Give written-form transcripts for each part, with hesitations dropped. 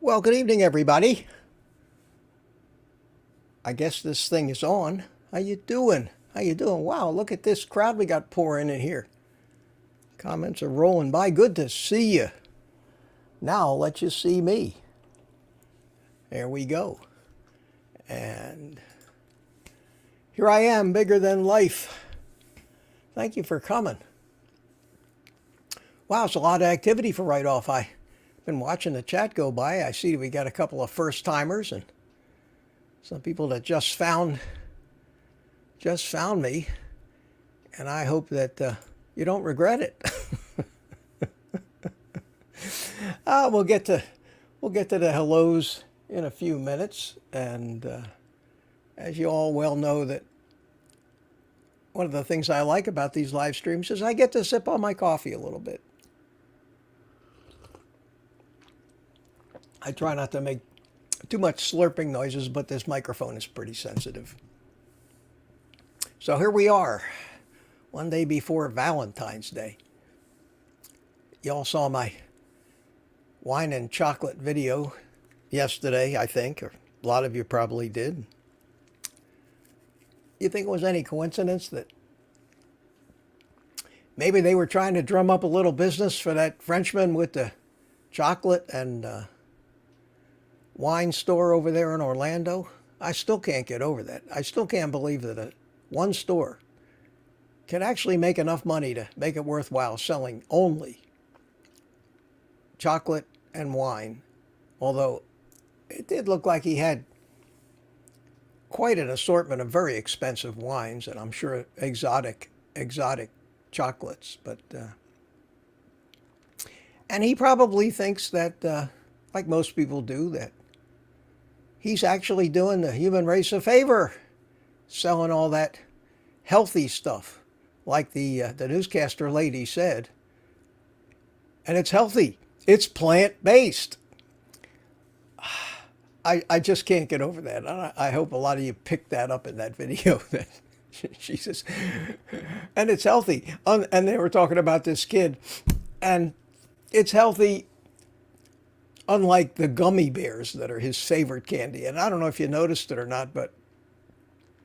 Well, good evening, everybody. I guess this thing is on. How you doing? How you doing? Wow, look at this crowd we got pouring in here. Comments are rolling by. Good to see you. Now I'll let you see me. There we go. And here I am, bigger than life. Thank you for coming. Wow, it's a lot of activity for right off. I've been watching the chat go by. I see we got a couple of first timers and some people that just found me, and I hope that you don't regret it. We'll get to the hellos in a few minutes, and as you all well know, that one of the things I like about these live streams is I get to sip on my coffee a little bit. I try not to make too much slurping noises, but this microphone is pretty sensitive. So here we are, one day before Valentine's Day. Y'all saw my wine and chocolate video yesterday, I think, or a lot of you probably did. You think it was any coincidence that maybe they were trying to drum up a little business for that Frenchman with the chocolate and wine store over there in Orlando? I still can't get over that. I still can't believe that one store can actually make enough money to make it worthwhile selling only chocolate and wine. Although it did look like he had quite an assortment of very expensive wines, and I'm sure exotic chocolates. But and he probably thinks that, like most people do, that he's actually doing the human race a favor, selling all that healthy stuff, like the newscaster lady said. And it's healthy. It's plant-based. I just can't get over that. I hope a lot of you picked that up in that video. That Jesus, and it's healthy. And they were talking about this kid, and it's healthy. Unlike the gummy bears that are his favorite candy. And I don't know if you noticed it or not, but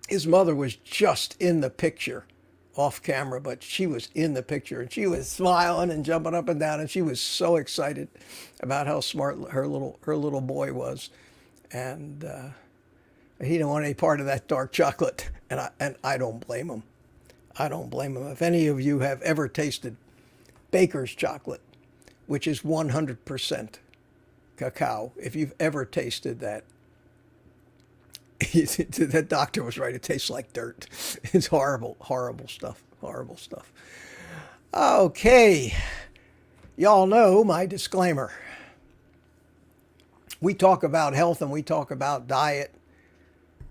his mother was just in the picture, off camera, but she was in the picture, and she was smiling and jumping up and down, and she was so excited about how smart her little boy was. And he didn't want any part of that dark chocolate, and I don't blame him. I don't blame him. If any of you have ever tasted Baker's chocolate, which is 100% cacao, if you've ever tasted that, that doctor was right. It tastes like dirt. It's horrible, horrible stuff. Horrible stuff. Okay. Y'all know my disclaimer. We talk about health and we talk about diet,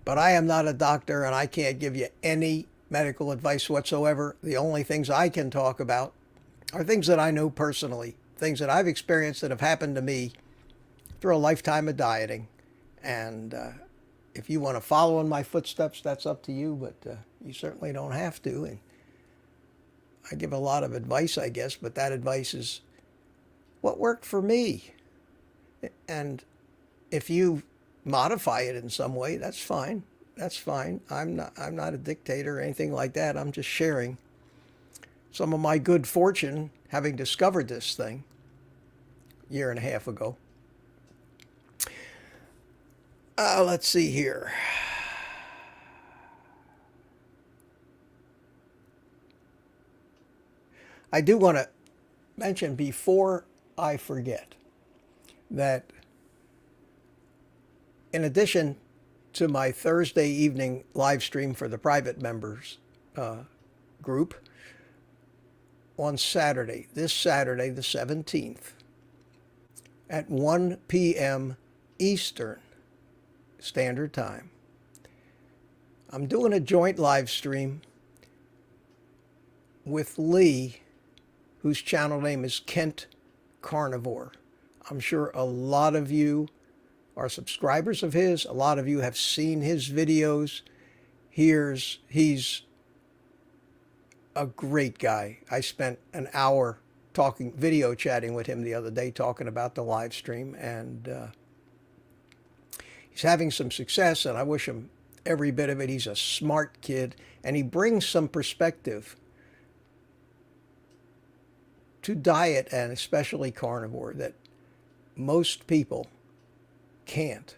but I am not a doctor and I can't give you any medical advice whatsoever. The only things I can talk about are things that I know personally, things that I've experienced that have happened to me through a lifetime of dieting. And if you want to follow in my footsteps, that's up to you, but you certainly don't have to. And I give a lot of advice, I guess, but that advice is what worked for me. And if you modify it in some way, that's fine. That's fine. I'm not a dictator or anything like that. I'm just sharing some of my good fortune having discovered this thing a year and a half ago. Let's see here. I do want to mention before I forget that in addition to my Thursday evening live stream for the private members group, on Saturday, this Saturday the 17th, at 1 p.m. Eastern Standard Time, I'm doing a joint live stream with Lee, whose channel name is Kent Carnivore. I'm sure a lot of you are subscribers of his. A lot of you have seen his videos. He's a great guy. I spent an hour video chatting with him the other day, talking about the live stream, and He's having some success, and I wish him every bit of it. He's a smart kid, and he brings some perspective to diet, and especially carnivore, that most people can't.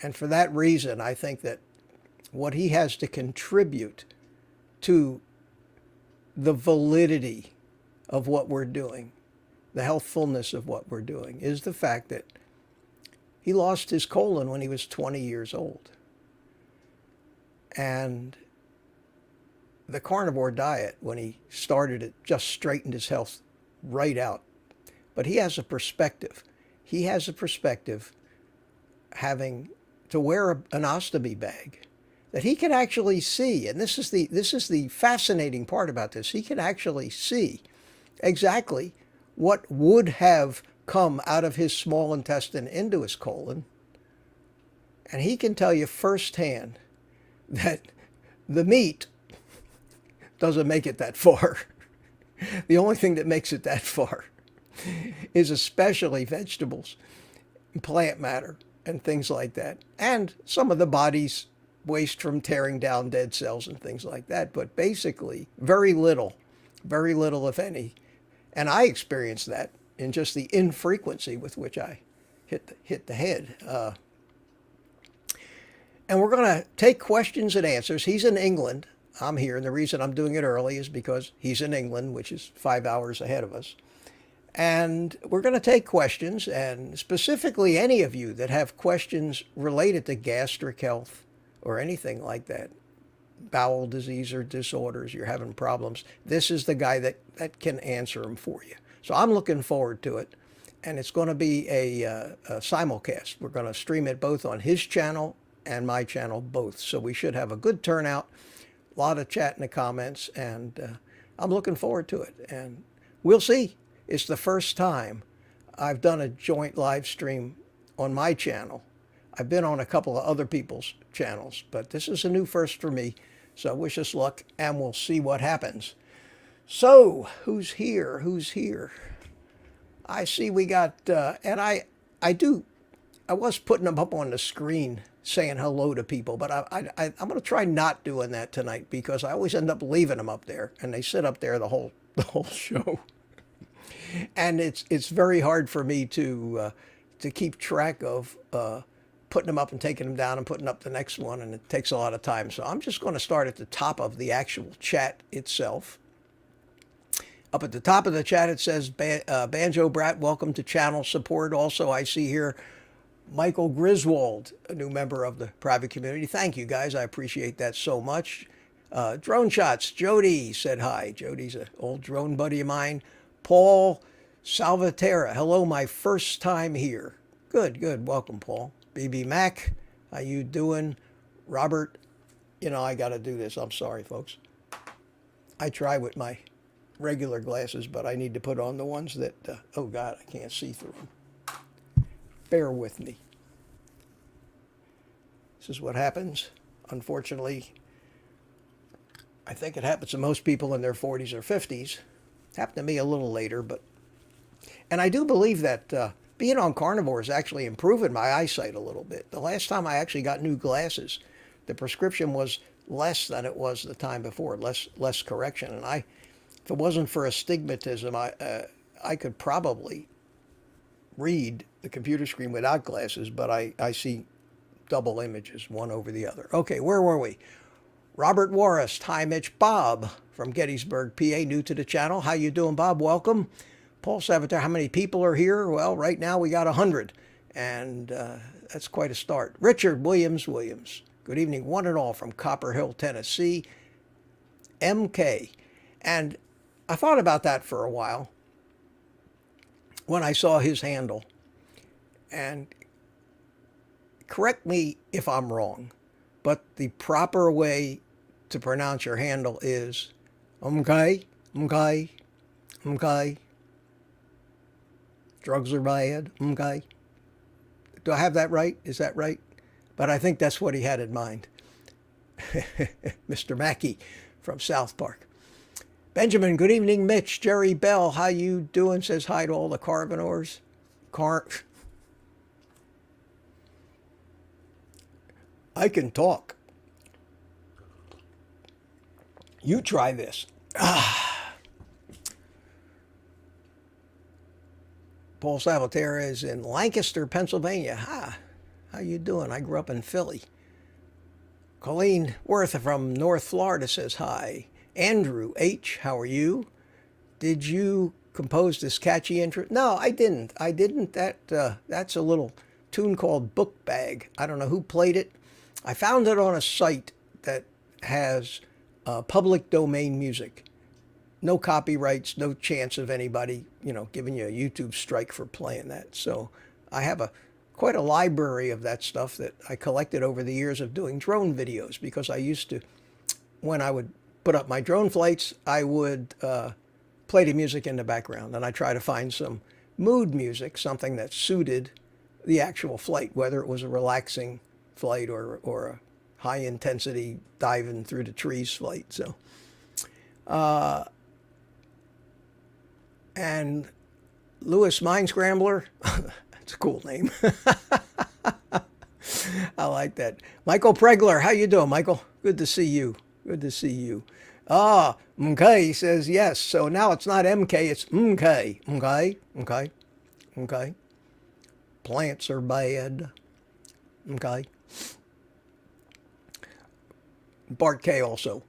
And for that reason, I think that what he has to contribute to the validity of what we're doing, the healthfulness of what we're doing, is the fact that he lost his colon when he was 20 years old. And the carnivore diet, when he started it, just straightened his health right out. But he has a perspective. He has a perspective having to wear an ostomy bag that he can actually see. And this is the fascinating part about this. He can actually see exactly what would have come out of his small intestine into his colon. And he can tell you firsthand that the meat doesn't make it that far. The only thing that makes it that far is especially vegetables, plant matter, and things like that. And some of the body's waste from tearing down dead cells and things like that. But basically, very little, if any. And I experienced that in just the infrequency with which I hit the head. And we're going to take questions and answers. He's in England. I'm here. And the reason I'm doing it early is because he's in England, which is 5 hours ahead of us. And we're going to take questions, and specifically any of you that have questions related to gastric health or anything like that, bowel disease or disorders, you're having problems, this is the guy that can answer them for you. So I'm looking forward to it. And it's going to be a simulcast. We're going to stream it both on his channel and my channel both. So we should have a good turnout, a lot of chat in the comments, and I'm looking forward to it. And we'll see. It's the first time I've done a joint live stream on my channel. I've been on a couple of other people's channels, but this is a new first for me. So wish us luck, and we'll see what happens. So, who's here? Who's here? I see we got, and I was putting them up on the screen saying hello to people, but I'm going to try not doing that tonight, because I always end up leaving them up there, and they sit up there the whole show. And it's very hard for me to keep track of putting them up and taking them down and putting up the next one, and it takes a lot of time. So I'm just going to start at the top of the actual chat itself. Up at the top of the chat, it says, Banjo Brat, welcome to channel support. Also, I see here Michael Griswold, a new member of the private community. Thank you, guys. I appreciate that so much. Drone Shots, Jody said hi. Jody's an old drone buddy of mine. Paul Salvatera, hello, my first time here. Good. Welcome, Paul. BB Mac, how you doing? Robert, I got to do this. I'm sorry, folks. I try with my regular glasses, but I need to put on the ones that, oh God, I can't see through them. Bear with me. This is what happens. Unfortunately, I think it happens to most people in their 40s or 50s. Happened to me a little later, and I do believe that being on carnivore is actually improving my eyesight a little bit. The last time I actually got new glasses, the prescription was less than it was the time before, less correction. And if it wasn't for astigmatism, I could probably read the computer screen without glasses, but I see double images, one over the other. Okay, where were we? Robert Warris, hi Mitch. Bob from Gettysburg, PA, new to the channel. How you doing, Bob? Welcome. Paul Salvatore, how many people are here? Well, right now we got 100, and that's quite a start. Richard Williams, good evening, one and all from Copper Hill, Tennessee. MK, and I thought about that for a while when I saw his handle, and correct me if I'm wrong, but the proper way to pronounce your handle is MK. Drugs are bad. MK. Do I have that right? Is that right? But I think that's what he had in mind. Mr. Mackey from South Park. Benjamin, good evening, Mitch. Jerry Bell, how you doing? Says hi to all the carnivores. I can talk. You try this. Paul Salvatore is in Lancaster, Pennsylvania. Hi, how you doing? I grew up in Philly. Colleen Worth from North Florida says hi. Andrew H., how are you? Did you compose this catchy intro? No, I didn't. I didn't. That's a little tune called Book Bag. I don't know who played it. I found it on a site that has public domain music. No copyrights, no chance of anybody, giving you a YouTube strike for playing that. So I have quite a library of that stuff that I collected over the years of doing drone videos, because I used to, when I would put up my drone flights, I would play the music in the background, and I try to find some mood music, something that suited the actual flight, whether it was a relaxing flight or a high intensity diving through the trees flight. So, and Lewis Mine Scrambler, that's a cool name. I like that. Michael Pregler, how you doing, Michael? Good to see you. Good to see you. Ah, MK says yes. So now it's not MK, it's MK. Okay. Plants are bad. Okay. Bart K also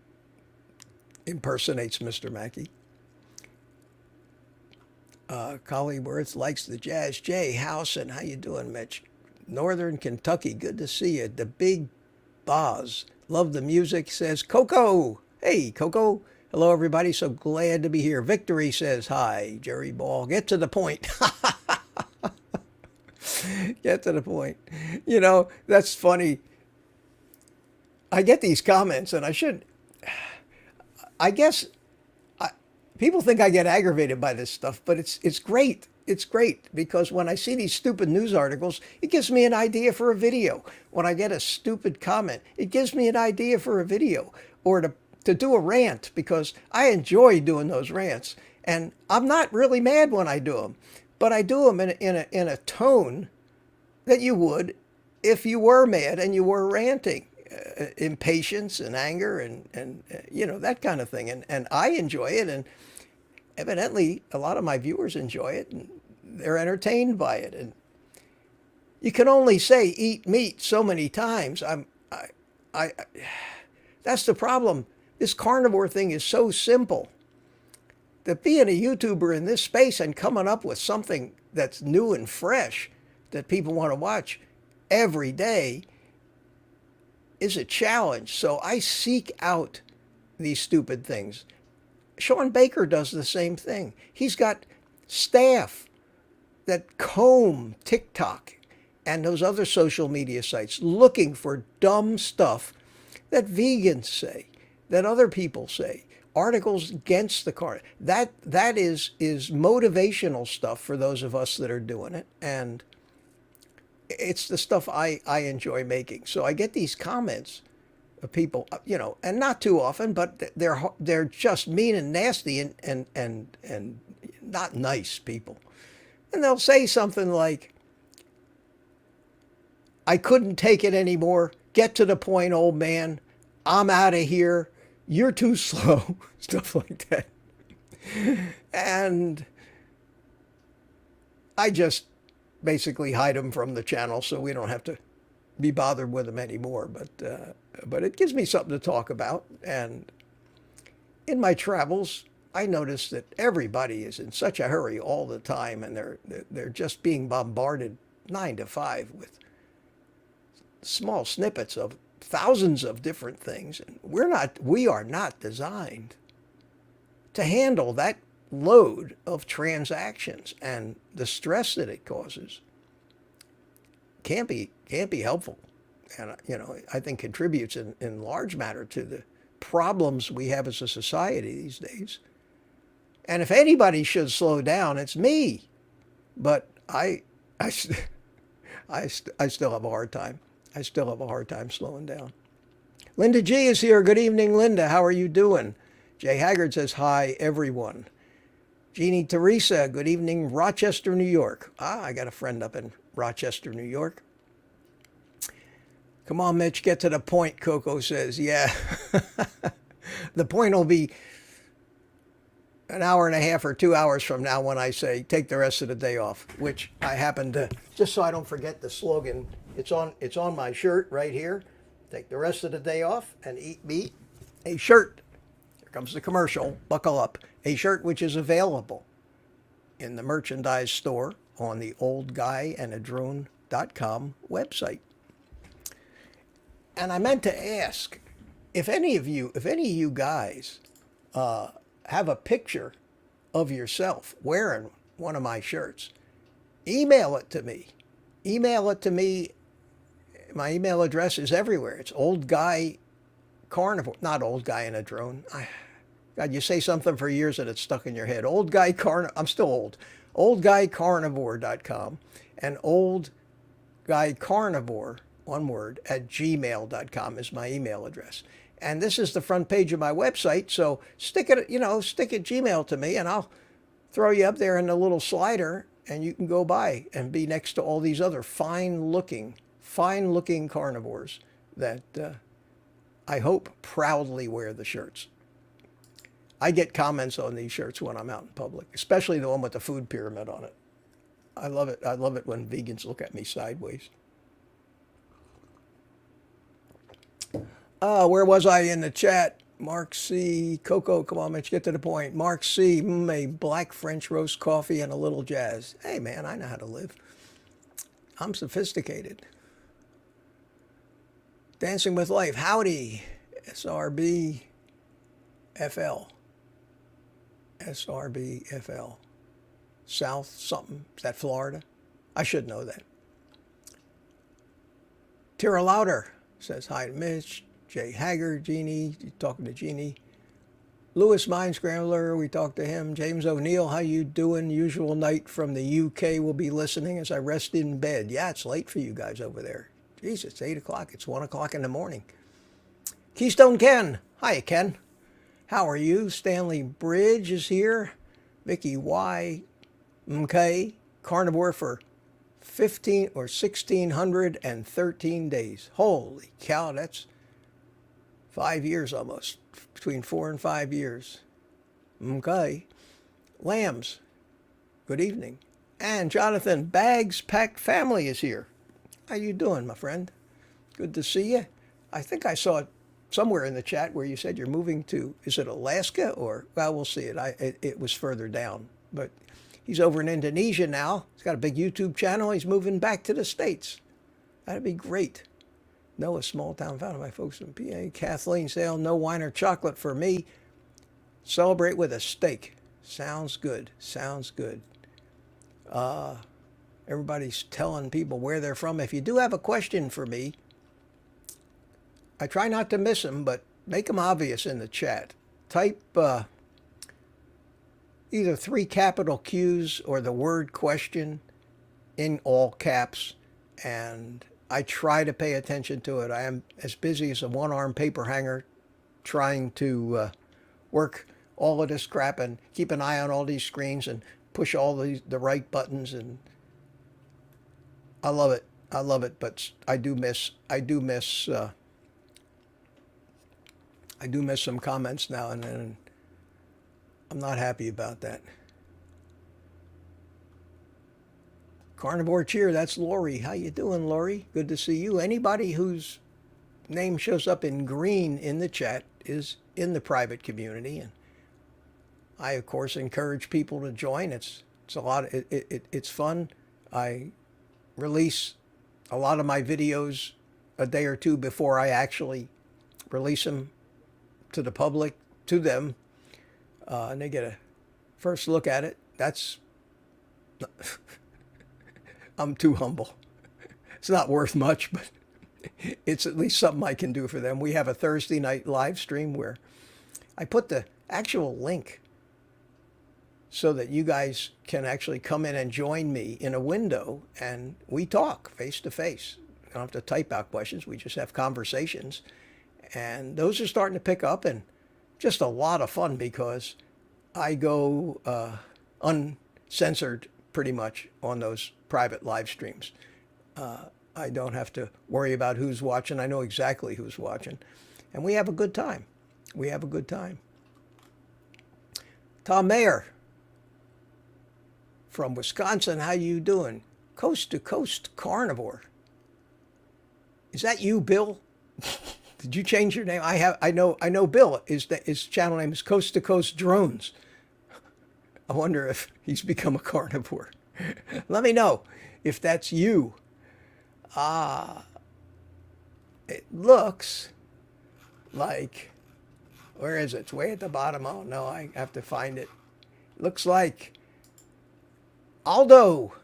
impersonates Mr. Mackey. Collie Worth likes the jazz. Jay Howson, how you doing, Mitch? Northern Kentucky, good to see you. The Big Boz, love the music, says Coco. Hey, Coco. Hello, everybody. So glad to be here. Victory says hi. Jerry Ball, get to the point. Get to the point. That's funny. I get these comments, and I guess people think I get aggravated by this stuff, but it's great. It's great because when I see these stupid news articles, it gives me an idea for a video. When I get a stupid comment, it gives me an idea for a video, or to do a rant, because I enjoy doing those rants. And I'm not really mad when I do them, but I do them in a tone that you would if you were mad and you were ranting. Impatience and anger and that kind of thing. And I enjoy it, and evidently a lot of my viewers enjoy it, and they're entertained by it. And you can only say eat meat so many times. That's the problem. This carnivore thing is so simple that being a YouTuber in this space and coming up with something that's new and fresh that people want to watch every day is a challenge. So I seek out these stupid things. Shawn Baker does the same thing. He's got staff that comb TikTok and those other social media sites looking for dumb stuff that vegans say, that other people say, articles against the carnivore. That is motivational stuff for those of us that are doing it. And it's the stuff I enjoy making. So I get these comments of people, and not too often, but they're just mean and nasty and not nice people. And they'll say something like, I couldn't take it anymore. Get to the point, old man. I'm out of here. You're too slow. Stuff like that. And I just basically hide them from the channel so we don't have to be bothered with them anymore. But it gives me something to talk about. And in my travels, I notice that everybody is in such a hurry all the time, and they're just being bombarded 9 to 5 with small snippets of thousands of different things. And we are not designed to handle that load of transactions, and the stress that it causes can't be helpful. And I think contributes in large matter to the problems we have as a society these days. And if anybody should slow down, it's me. But I still have a hard time. I still have a hard time slowing down. Linda G is here. Good evening, Linda. How are you doing? Jay Haggard says, hi, everyone. Jeannie Teresa, good evening, Rochester, New York. I got a friend up in Rochester, New York. Come on, Mitch, get to the point, Coco says. Yeah. The point will be an hour and a half or 2 hours from now when I say take the rest of the day off, which I happen to, just so I don't forget the slogan, it's on my shirt right here. Take the rest of the day off and eat meat. A shirt, here comes the commercial, buckle up. A shirt which is available in the merchandise store on the oldguyandadrone.com website. And I meant to ask if any of you guys have a picture of yourself wearing one of my shirts, email it to me. Email it to me. My email address is everywhere. It's Old Guy Carnivore, not Old Guy in a Drone. God, you say something for years and it's stuck in your head. Old Guy I'm still old. oldguycarnivore.com and Old Guy Carnivore, one word, at gmail.com is my email address. And this is the front page of my website, so stick it Gmail to me, and I'll throw you up there in the little slider, and you can go by and be next to all these other fine-looking carnivores that I hope proudly wear the shirts. I get comments on these shirts when I'm out in public, especially the one with the food pyramid on it. I love it. I love it when vegans look at me sideways. Where was I in the chat? Mark C. Coco, come on, Mitch, get to the point. Mark C. A black French roast coffee and a little jazz. Hey, man, I know how to live. I'm sophisticated. Dancing with Life. Howdy. SRB FL. SRB FL. South something. Is that Florida? I should know that. Tara Louder says hi to Mitch. Jay Haggard, Jeannie, talking to Jeannie. Lewis Mind Scrambler, we talked to him. James O'Neill, how you doing? Usual night from the UK will be listening as I rest in bed. Yeah, it's late for you guys over there. Jeez, it's 8 o'clock. It's 1 o'clock in the morning. Keystone Ken. Hi, Ken. How are you? Stanley Bridge is here. Vicky Y. MK. Carnivore for 1,613 days. Holy cow, that's 5 years almost, between 4 and 5 years. Okay. Lambs, good evening. And Jonathan, Bags Packed Family is here. How you doing, my friend? Good to see you. I think I saw it somewhere in the chat where you said you're moving to, is it Alaska or, well, we'll see it. It was further down. But he's over in Indonesia now. He's got a big YouTube channel. He's moving back to the States. That'd be great. Noah, small town found by folks in PA. Kathleen Sale, no wine or chocolate for me. Celebrate with a steak. Sounds good. Sounds good. Everybody's telling people where they're from. If you do have a question for me, I try not to miss them, but make them obvious in the chat. Type either 3 capital Q's or the word question in all caps, and I try to pay attention to it. I am as busy as a one-armed paper hanger trying to work all of this crap and keep an eye on all these screens and push all the right buttons, and I love it. I love it, but I do miss some comments now and then. I'm not happy about that. Carnivore Cheer, that's Lori. How you doing, Lori? Good to see you. Anybody whose name shows up in green in the chat is in the private community, and I, of course, encourage people to join. It's a lot. It's fun. I release a lot of my videos a day or two before I actually release them to the public, to them, and they get a first look at it. That's I'm too humble. It's not worth much, but it's at least something I can do for them. We have a Thursday night live stream where I put the actual link so that you guys can actually come in and join me in a window, and we talk face to face. We don't have to type out questions. We just have conversations. And those are starting to pick up, and just a lot of fun because I go uncensored pretty much on those private live streams. I don't have to worry about who's watching. I know exactly who's watching. And we have a good time. We have a good time. Tom Mayer from Wisconsin, how you doing? Coast to Coast Carnivore. Is that you, Bill? Did you change your name? I know Bill. His channel name is Coast to Coast Drones. I wonder if he's become a carnivore. Let me know if that's you. It looks like, where is it? It's way at the bottom. Oh no, I have to find it. Looks like Aldo.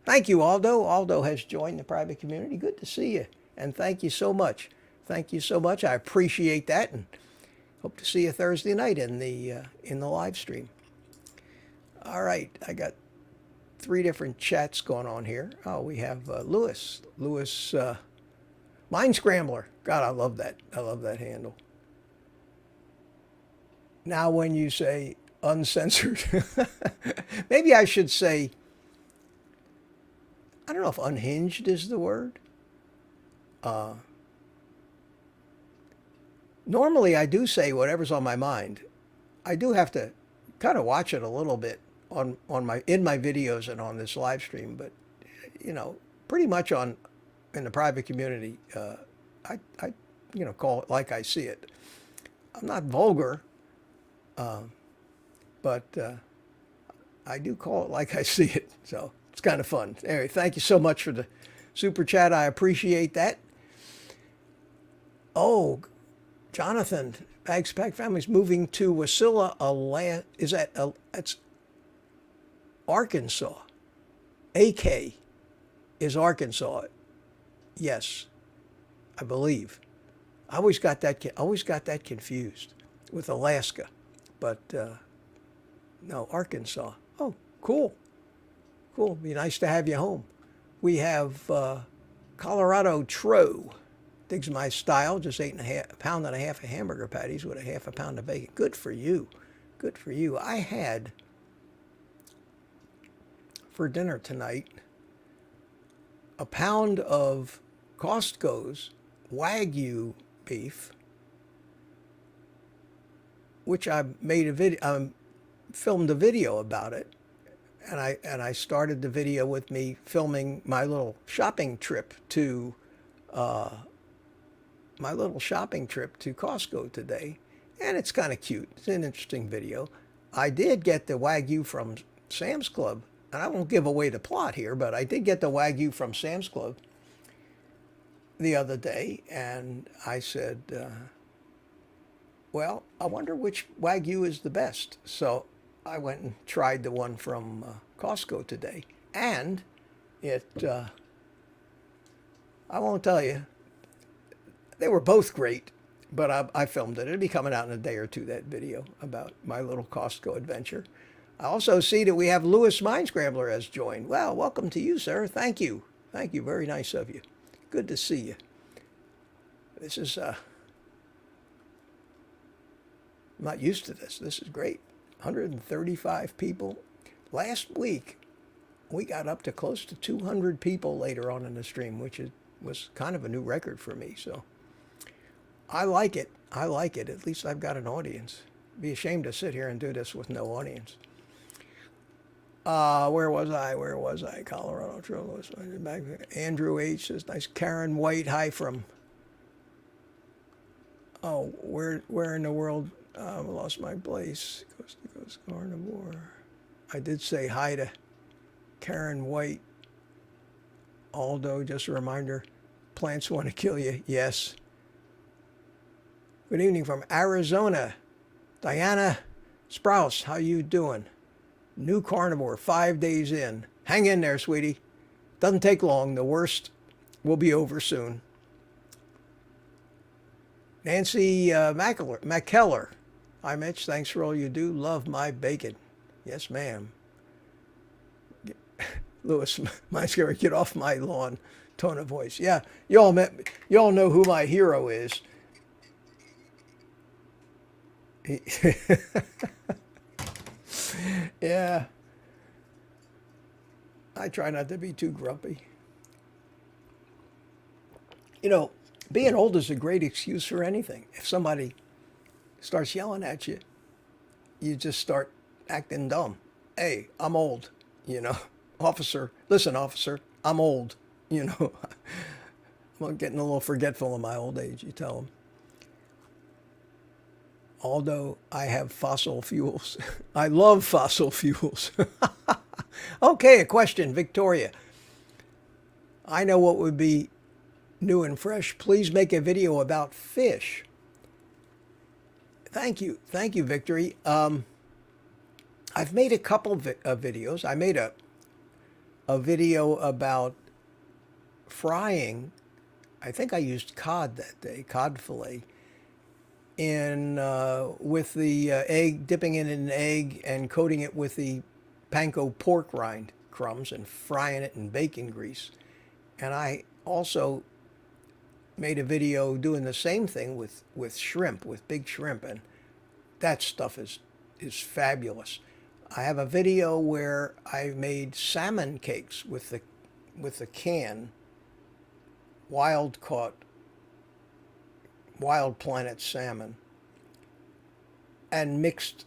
Thank you, Aldo. Aldo has joined the private community. Good to see you. And thank you so much. Thank you so much. I appreciate that, and hope to see you Thursday night in the live stream. All right, I got 3 different chats going on here. Oh, we have Lewis. Lewis, Mind Scrambler. God, I love that. I love that handle. Now when you say uncensored, maybe I should say, I don't know if unhinged is the word. Normally I do say whatever's on my mind. I do have to kind of watch it a little bit in my videos and on this live stream, but pretty much in the private community, I call it like I see it. I'm not vulgar, but I do call it like I see it. So it's kind of fun. Anyway, thank you so much for the super chat. I appreciate that. Oh, Jonathan, Bags Pack Family's moving to Wasilla, that's Arkansas. AK is Arkansas. Yes, I believe. I always got that confused with Alaska, but no, Arkansas. Oh, cool. Cool. Be nice to have you home. We have Colorado Tro. Digs my style. Just ate a pound and a half of hamburger patties with a half a pound of bacon. Good for you. Good for you. I had for dinner tonight a pound of Costco's Wagyu beef, which I made a video, filmed a video about it, and I started the video with me filming my little shopping trip to Costco today, and it's kind of cute. It's an interesting video. I did get the Wagyu from Sam's Club, and I won't give away the plot here, but I did get the Wagyu from Sam's Club the other day, and I said, well, I wonder which Wagyu is the best. So I went and tried the one from Costco today, and it, I won't tell you, they were both great, but I filmed it. It'll be coming out in a day or two, that video about my little Costco adventure. I also see that we have Lewis Mind Scrambler has joined. Well, welcome to you, sir. Thank you. Thank you. Very nice of you. Good to see you. This is, I'm not used to this. This is great. 135 people. Last week, we got up to close to 200 people later on in the stream, which was kind of a new record for me. So I like it. I like it. At least I've got an audience. Be ashamed to sit here and do this with no audience. Where was I? Colorado Trail. Andrew H says, nice. Karen White, hi from, where in the world? I lost my place. Coast to Coast Carnivore. I did say hi to Karen White. Aldo, just a reminder, plants want to kill you. Yes. Good evening from Arizona. Diana Sprouse, how you doing? New carnivore, 5 days in. Hang in there, sweetie. Doesn't take long. The worst will be over soon. Nancy McKellar. Hi, Mitch. Thanks for all you do. Love my bacon. Yes, ma'am. Lewis, my scary, get off my lawn. Tone of voice. Yeah, y'all know who my hero is. Yeah. I try not to be too grumpy. You know, being old is a great excuse for anything. If somebody starts yelling at you, you just start acting dumb. Hey, I'm old, you know. Officer, listen, officer, I'm old, you know. I'm getting a little forgetful in my old age, you tell them. Although I have fossil fuels. I love fossil fuels. Okay, a question, Victoria. I know what would be new and fresh. Please make a video about fish. Thank you, Victory. I've made a couple of videos. I made a video about frying. I think I used cod that day, cod fillet, in with the egg, dipping it in an egg and coating it with the panko pork rind crumbs and frying it in bacon grease. And I also made a video doing the same thing with shrimp, with big shrimp, and that stuff is fabulous. I have a video where I made salmon cakes with the can, wild caught, Wild Planet salmon, and mixed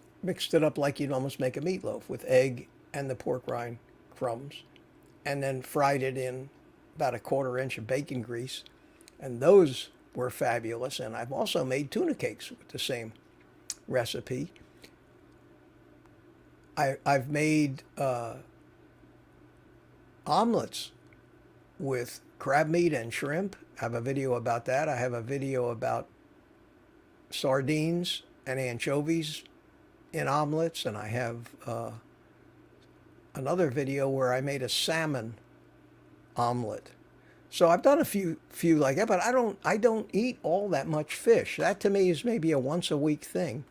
it up like you'd almost make a meatloaf with egg and the pork rind crumbs, and then fried it in about a 1/4 inch of bacon grease, and those were fabulous. And I've also made tuna cakes with the same recipe. I've made omelets with crab meat and shrimp. I have a video about that. I have a video about sardines and anchovies in omelets, and I have another video where I made a salmon omelet. So I've done a few like that, but I don't eat all that much fish. That to me is maybe a once a week thing,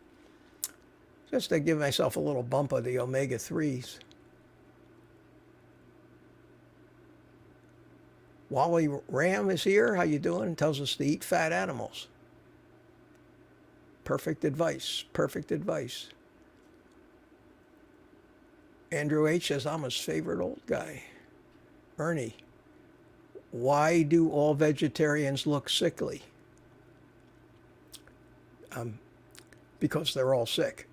just to give myself a little bump of the omega-3s. Wally Ram is here. How you doing? Tells us to eat fat animals. Perfect advice. Perfect advice. Andrew H. says, I'm his favorite old guy. Ernie, why do all vegetarians look sickly? Because they're all sick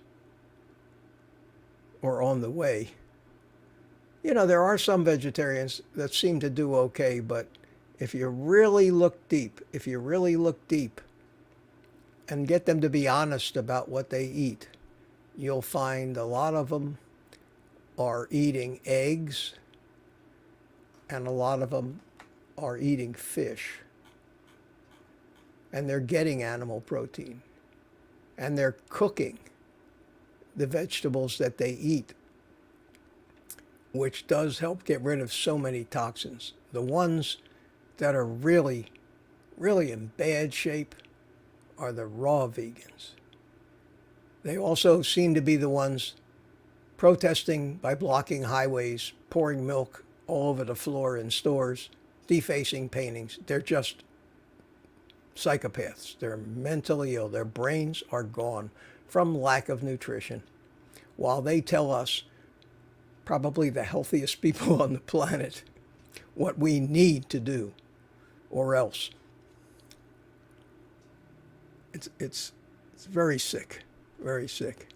or on the way. You know, there are some vegetarians that seem to do okay, but if you really look deep, and get them to be honest about what they eat, you'll find a lot of them are eating eggs, and a lot of them are eating fish. And they're getting animal protein. And they're cooking the vegetables that they eat, which does help get rid of so many toxins. The ones that are really, really in bad shape are the raw vegans. They also seem to be the ones protesting by blocking highways, pouring milk all over the floor in stores, defacing paintings. They're just psychopaths. They're mentally ill. Their brains are gone from lack of nutrition. While they tell us, probably the healthiest people on the planet, what we need to do, or else. It's very sick, very sick.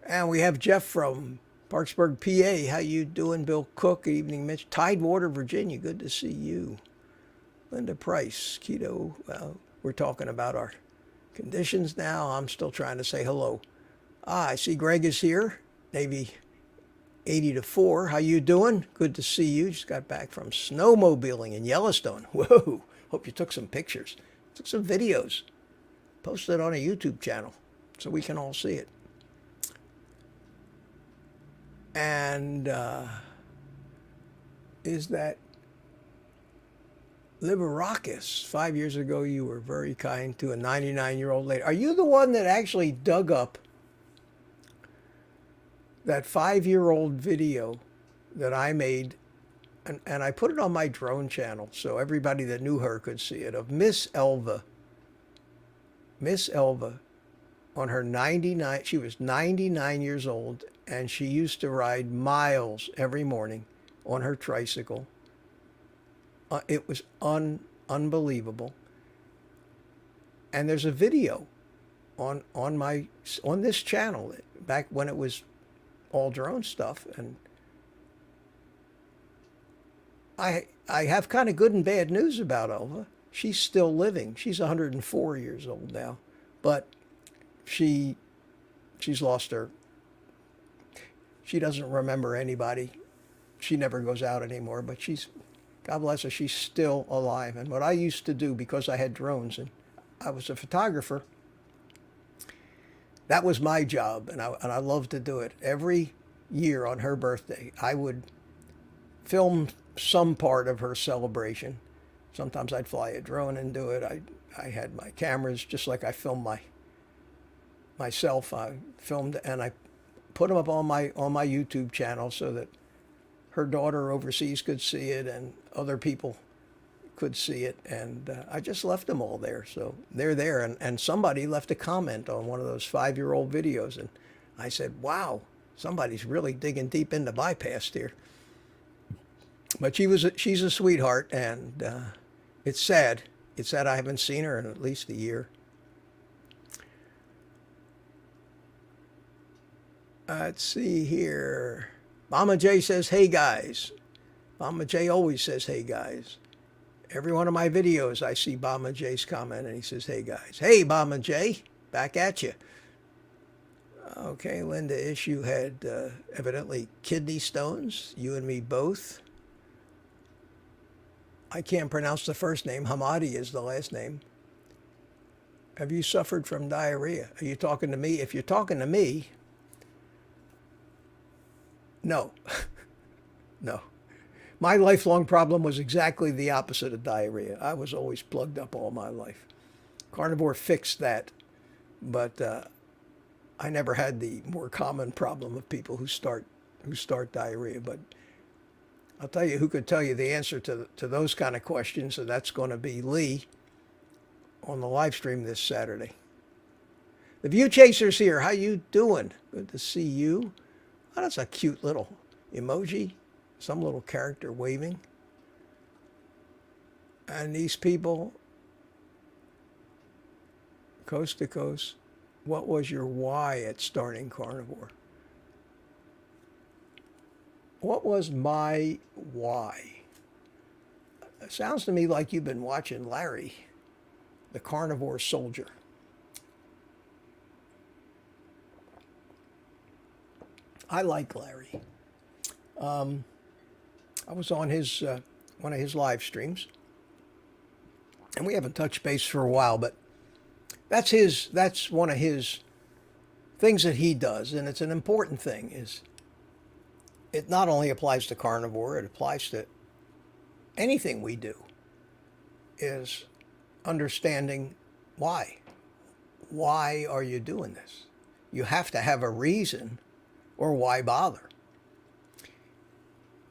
And we have Jeff from Parksburg, PA. How you doing, Bill Cook? Good evening, Mitch. Tidewater, Virginia. Good to see you. Linda Price, keto. Well, we're talking about our conditions now. I'm still trying to say hello. I see Greg is here. Navy 80-4. How you doing? Good to see you. Just got back from snowmobiling in Yellowstone. Whoa. Hope you took some pictures. Took some videos. Posted on a YouTube channel so we can all see it. And is that Liberakis? 5 years ago, you were very kind to a 99-year-old lady. Are you the one that actually dug up that 5-year-old video that I made, and I put it on my drone channel so everybody that knew her could see it, of Miss Elva. Miss Elva, on her 99, she was 99 years old, and she used to ride miles every morning on her tricycle It was unbelievable. And there's a video on this channel back when it was all drone stuff, and I have kind of good and bad news about Elva. She's still living. She's 104 years old now, but she's lost her. She doesn't remember anybody. She never goes out anymore, but God bless her, she's still alive. And what I used to do, because I had drones and I was a photographer, that was my job, and I loved to do it. Every year on her birthday, I would film some part of her celebration. Sometimes I'd fly a drone and do it. I had my cameras, just like I filmed myself. I filmed and I put them up on my YouTube channel so that her daughter overseas could see it and other people could see it. And I just left them all there. So they're there. And somebody left a comment on one of those 5-year-old videos. And I said, wow, somebody's really digging deep into my past here. But she's a sweetheart, and it's sad. It's sad I haven't seen her in at least a year. Let's see here. Mama J says, hey guys. Mama J always says, hey guys. Every one of my videos I see Mama J's comment and he says, hey guys. Hey Mama J, back at you. Okay, Linda Issue had evidently kidney stones. You and me both. I can't pronounce the first name. Hamadi is the last name. Have you suffered from diarrhea? Are you talking to me? If you're talking to me, no. No. My lifelong problem was exactly the opposite of diarrhea. I was always plugged up all my life. Carnivore fixed that, but I never had the more common problem of people who start diarrhea. But I'll tell you who could tell you the answer to those kind of questions, and that's going to be Lee on the live stream this Saturday. The View Chaser's here. How you doing? Good to see you. Oh, that's a cute little emoji. Some little character waving. And these people, coast to coast, what was your why at starting Carnivore? What was my why? It sounds to me like you've been watching Larry, the Carnivore Soldier. I like Larry. I was on his one of his live streams, and we haven't touched base for a while, but that's one of his things that he does, and it's an important thing. Is it not only applies to Carnivore, it applies to anything we do, is understanding why. Why are you doing this? You have to have a reason, or why bother?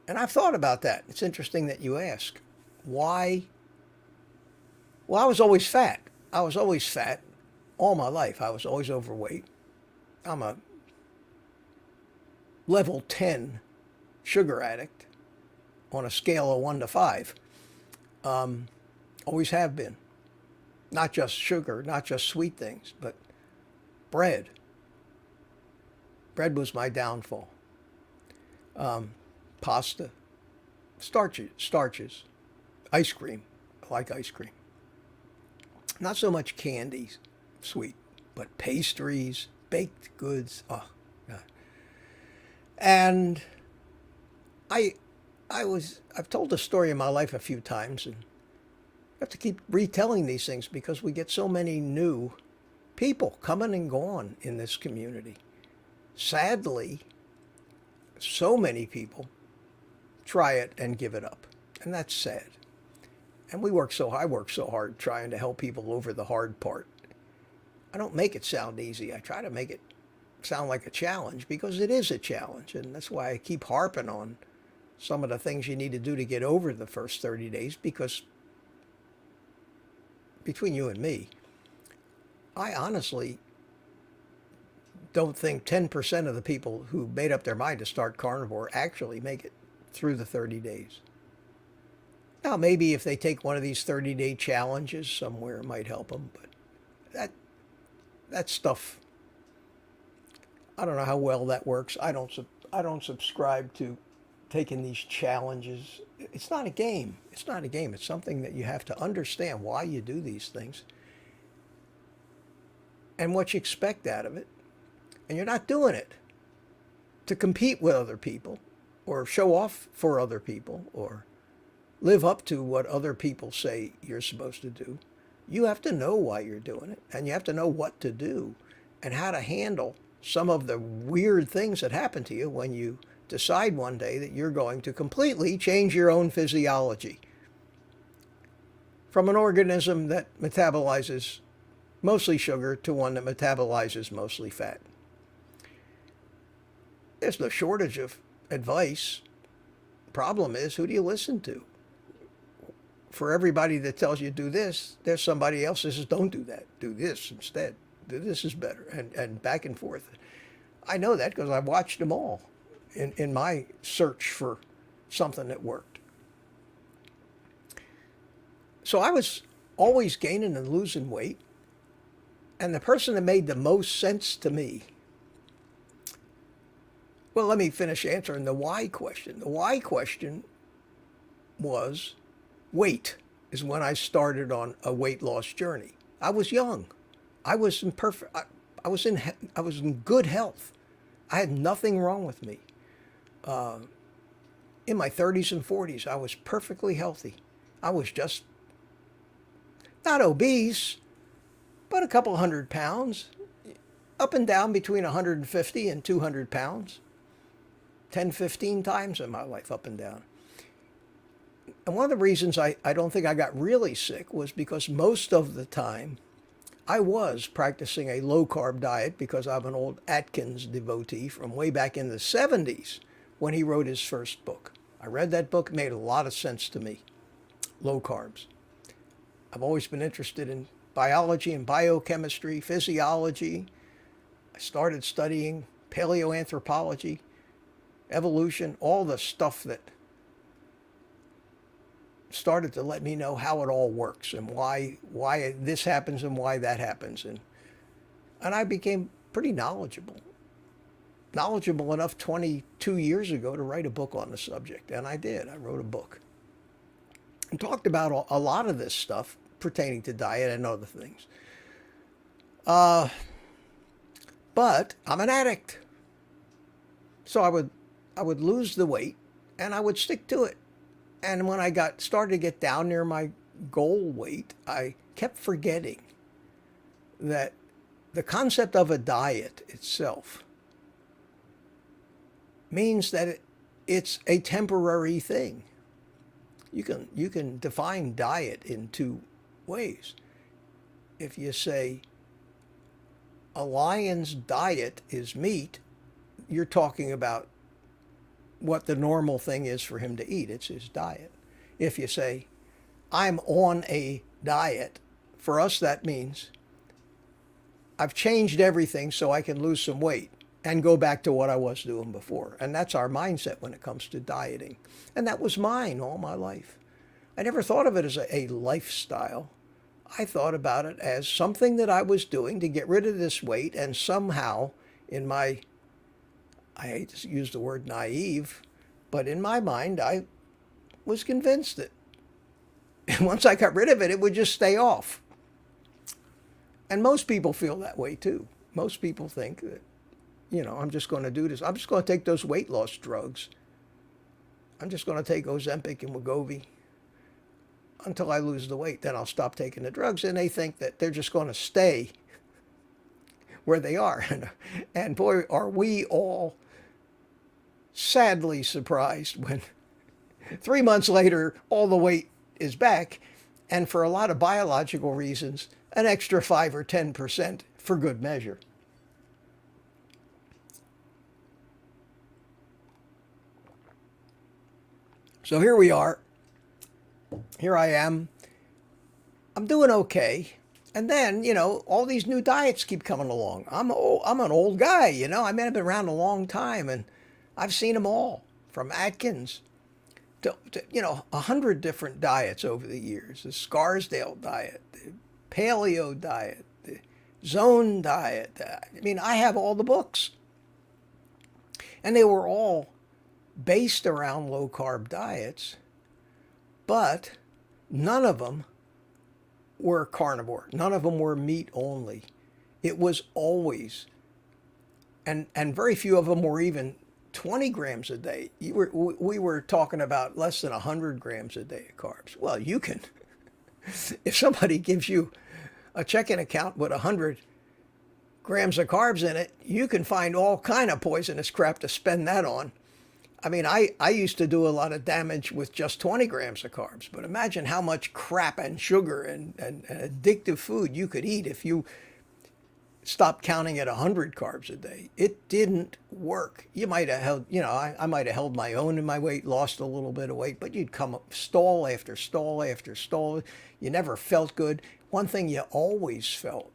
And I've thought about that. It's interesting that you ask. Why? Well, I was always fat. I was always fat all my life. I was always overweight. I'm a level 10 sugar addict on a scale of 1 to 5. Always have been. Not just sugar, not just sweet things, but bread. Bread was my downfall. Pasta, starches, ice cream. I like ice cream. Not so much candies, sweet, but pastries, baked goods. Oh, God. And I've told the story of my life a few times, and I have to keep retelling these things because we get so many new people coming and gone in this community. Sadly, so many people try it and give it up, and that's sad. And I work so hard trying to help people over the hard part. I don't make it sound easy. I try to make it sound like a challenge because it is a challenge, and that's why I keep harping on some of the things you need to do to get over the first 30 days, because between you and me, I honestly don't think 10% of the people who made up their mind to start Carnivore actually make it through the 30 days. Now, maybe if they take one of these 30-day challenges somewhere, it might help them. But that that stuff, I don't know how well that works. I don't subscribe to taking these challenges. It's not a game. It's not a game. It's something that you have to understand why you do these things and what you expect out of it. And you're not doing it to compete with other people or show off for other people or live up to what other people say you're supposed to do. You have to know why you're doing it, and you have to know what to do and how to handle some of the weird things that happen to you when you decide one day that you're going to completely change your own physiology from an organism that metabolizes mostly sugar to one that metabolizes mostly fat. There's no shortage of advice. Problem is, who do you listen to? For everybody that tells you do this, there's somebody else that says don't do that. Do this instead. Do this is better, and back and forth. I know that because I've watched them all in my search for something that worked. So I was always gaining and losing weight, and the person that made the most sense to me, well, let me finish answering the why question. The why question was weight is when I started on a weight loss journey. I was young. I was in I was in good health. I had nothing wrong with me. In my 30s and 40s, I was perfectly healthy. I was just not obese, but a couple 100 pounds, up and down between 150 and 200 pounds, 10, 15 times in my life, up and down. And one of the reasons I don't think I got really sick was because most of the time I was practicing a low-carb diet because I'm an old Atkins devotee from way back in the 70s when he wrote his first book. I read that book, it made a lot of sense to me. Low carbs. I've always been interested in biology and biochemistry, physiology. I started studying paleoanthropology, evolution, all the stuff that started to let me know how it all works and why this happens and why that happens. And I became pretty knowledgeable enough 22 years ago to write a book on the subject. And I did. I wrote a book and talked about a lot of this stuff pertaining to diet and other things. But I'm an addict. So I would lose the weight and I would stick to it. And when I started to get down near my goal weight, I kept forgetting that the concept of a diet itself means that it's a temporary thing. You can define diet in two ways. If you say a lion's diet is meat, you're talking about what the normal thing is for him to eat. It's his diet. If you say, I'm on a diet, for us that means I've changed everything so I can lose some weight and go back to what I was doing before. And that's our mindset when it comes to dieting. And that was mine all my life. I never thought of it as a lifestyle. I thought about it as something that I was doing to get rid of this weight, and somehow in my, I hate to use the word naive, but in my mind, I was convinced that once I got rid of it, it would just stay off. And most people feel that way too. Most people think that, I'm just going to do this. I'm just going to take those weight loss drugs. I'm just going to take Ozempic and Wegovy until I lose the weight. Then I'll stop taking the drugs. And they think that they're just going to stay where they are. And boy, are we all sadly surprised when 3 months later, all the weight is back. And for a lot of biological reasons, an extra 5 or 10% for good measure. So here we are. Here I am. I'm doing okay. And then, all these new diets keep coming along. I'm an old guy, I mean, I've been around a long time, and I've seen them all, from Atkins 100 different diets over the years. The Scarsdale diet, the paleo diet, the zone diet. I mean, I have all the books. And they were all based around low carb diets, but none of them were carnivore. None of them were meat only. It was always, and very few of them were even 20 grams a day. We were talking about less than 100 grams a day of carbs. Well, you can, if somebody gives you a checking account with 100 grams of carbs in it, you can find all kind of poisonous crap to spend that on. I mean, I used to do a lot of damage with just 20 grams of carbs, but imagine how much crap and sugar and addictive food you could eat if you stopped counting at 100 carbs a day. It didn't work. You might have held, I might have held my own in my weight, lost a little bit of weight, but you'd come up stall after stall after stall. You never felt good. One thing you always felt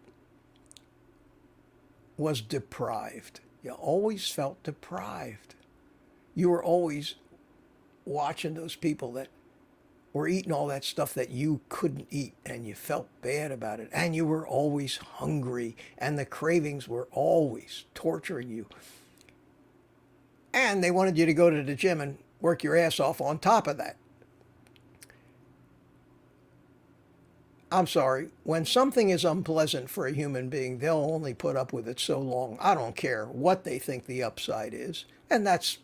was deprived. You always felt deprived. You were always watching those people that were eating all that stuff that you couldn't eat, and you felt bad about it. And you were always hungry, and the cravings were always torturing you. And they wanted you to go to the gym and work your ass off on top of that. I'm sorry, when something is unpleasant for a human being, they'll only put up with it so long. I don't care what they think the upside is. And that's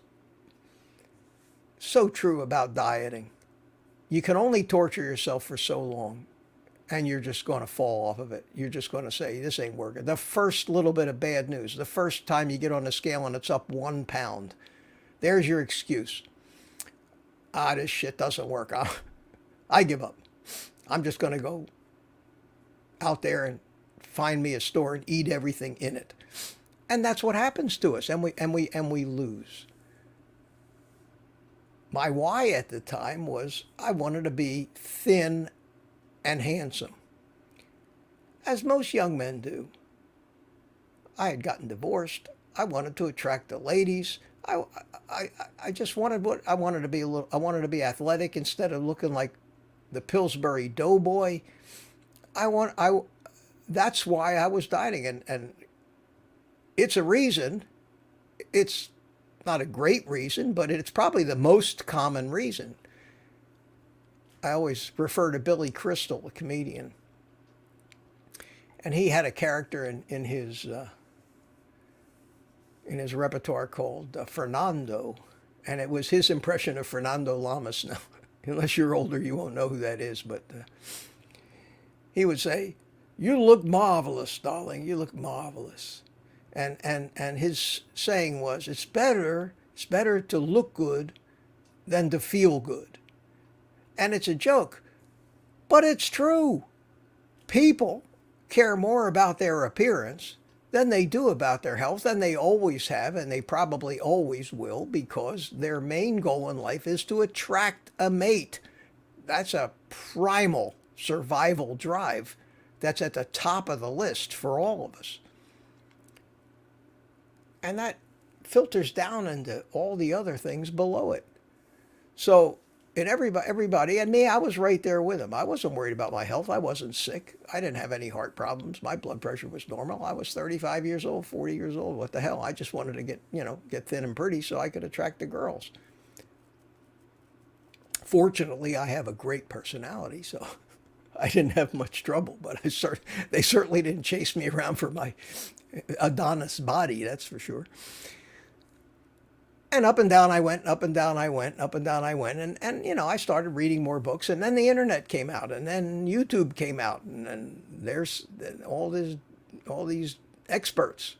so true about dieting. You can only torture yourself for so long, and you're just going to fall off of it. You're just going to say, this ain't working. The first little bit of bad news, the first time you get on the scale and it's up 1 pound, there's your excuse. This shit doesn't work. I give up. I'm just going to go out there and find me a store and eat everything in it. And that's what happens to us, and we lose. My why at the time was I wanted to be thin and handsome, as most young men do. I had gotten divorced. I wanted to attract the ladies. I just wanted I wanted to be athletic instead of looking like the Pillsbury Doughboy. That's why I was dieting, and it's a reason. It's not a great reason, but it's probably the most common reason. I always refer to Billy Crystal, a comedian, and he had a character in his repertoire called Fernando, and it was his impression of Fernando Lamas. Now, unless you're older, you won't know who that is, but he would say, "You look marvelous, darling. You look marvelous." And his saying was, it's better to look good than to feel good. And it's a joke, but it's true. People care more about their appearance than they do about their health, and they always have, and they probably always will, because their main goal in life is to attract a mate. That's a primal survival drive that's at the top of the list for all of us. And that filters down into all the other things below it. So, and everybody, and me, I was right there with them. I wasn't worried about my health. I wasn't sick. I didn't have any heart problems. My blood pressure was normal. I was 35 years old, 40 years old. What the hell? I just wanted to get thin and pretty so I could attract the girls. Fortunately, I have a great personality, so I didn't have much trouble, but they certainly didn't chase me around for my Adonis body, that's for sure. And up and down I went, up and down I went, up and down I went. And I started reading more books, and then the internet came out, and then YouTube came out, and then there's all these experts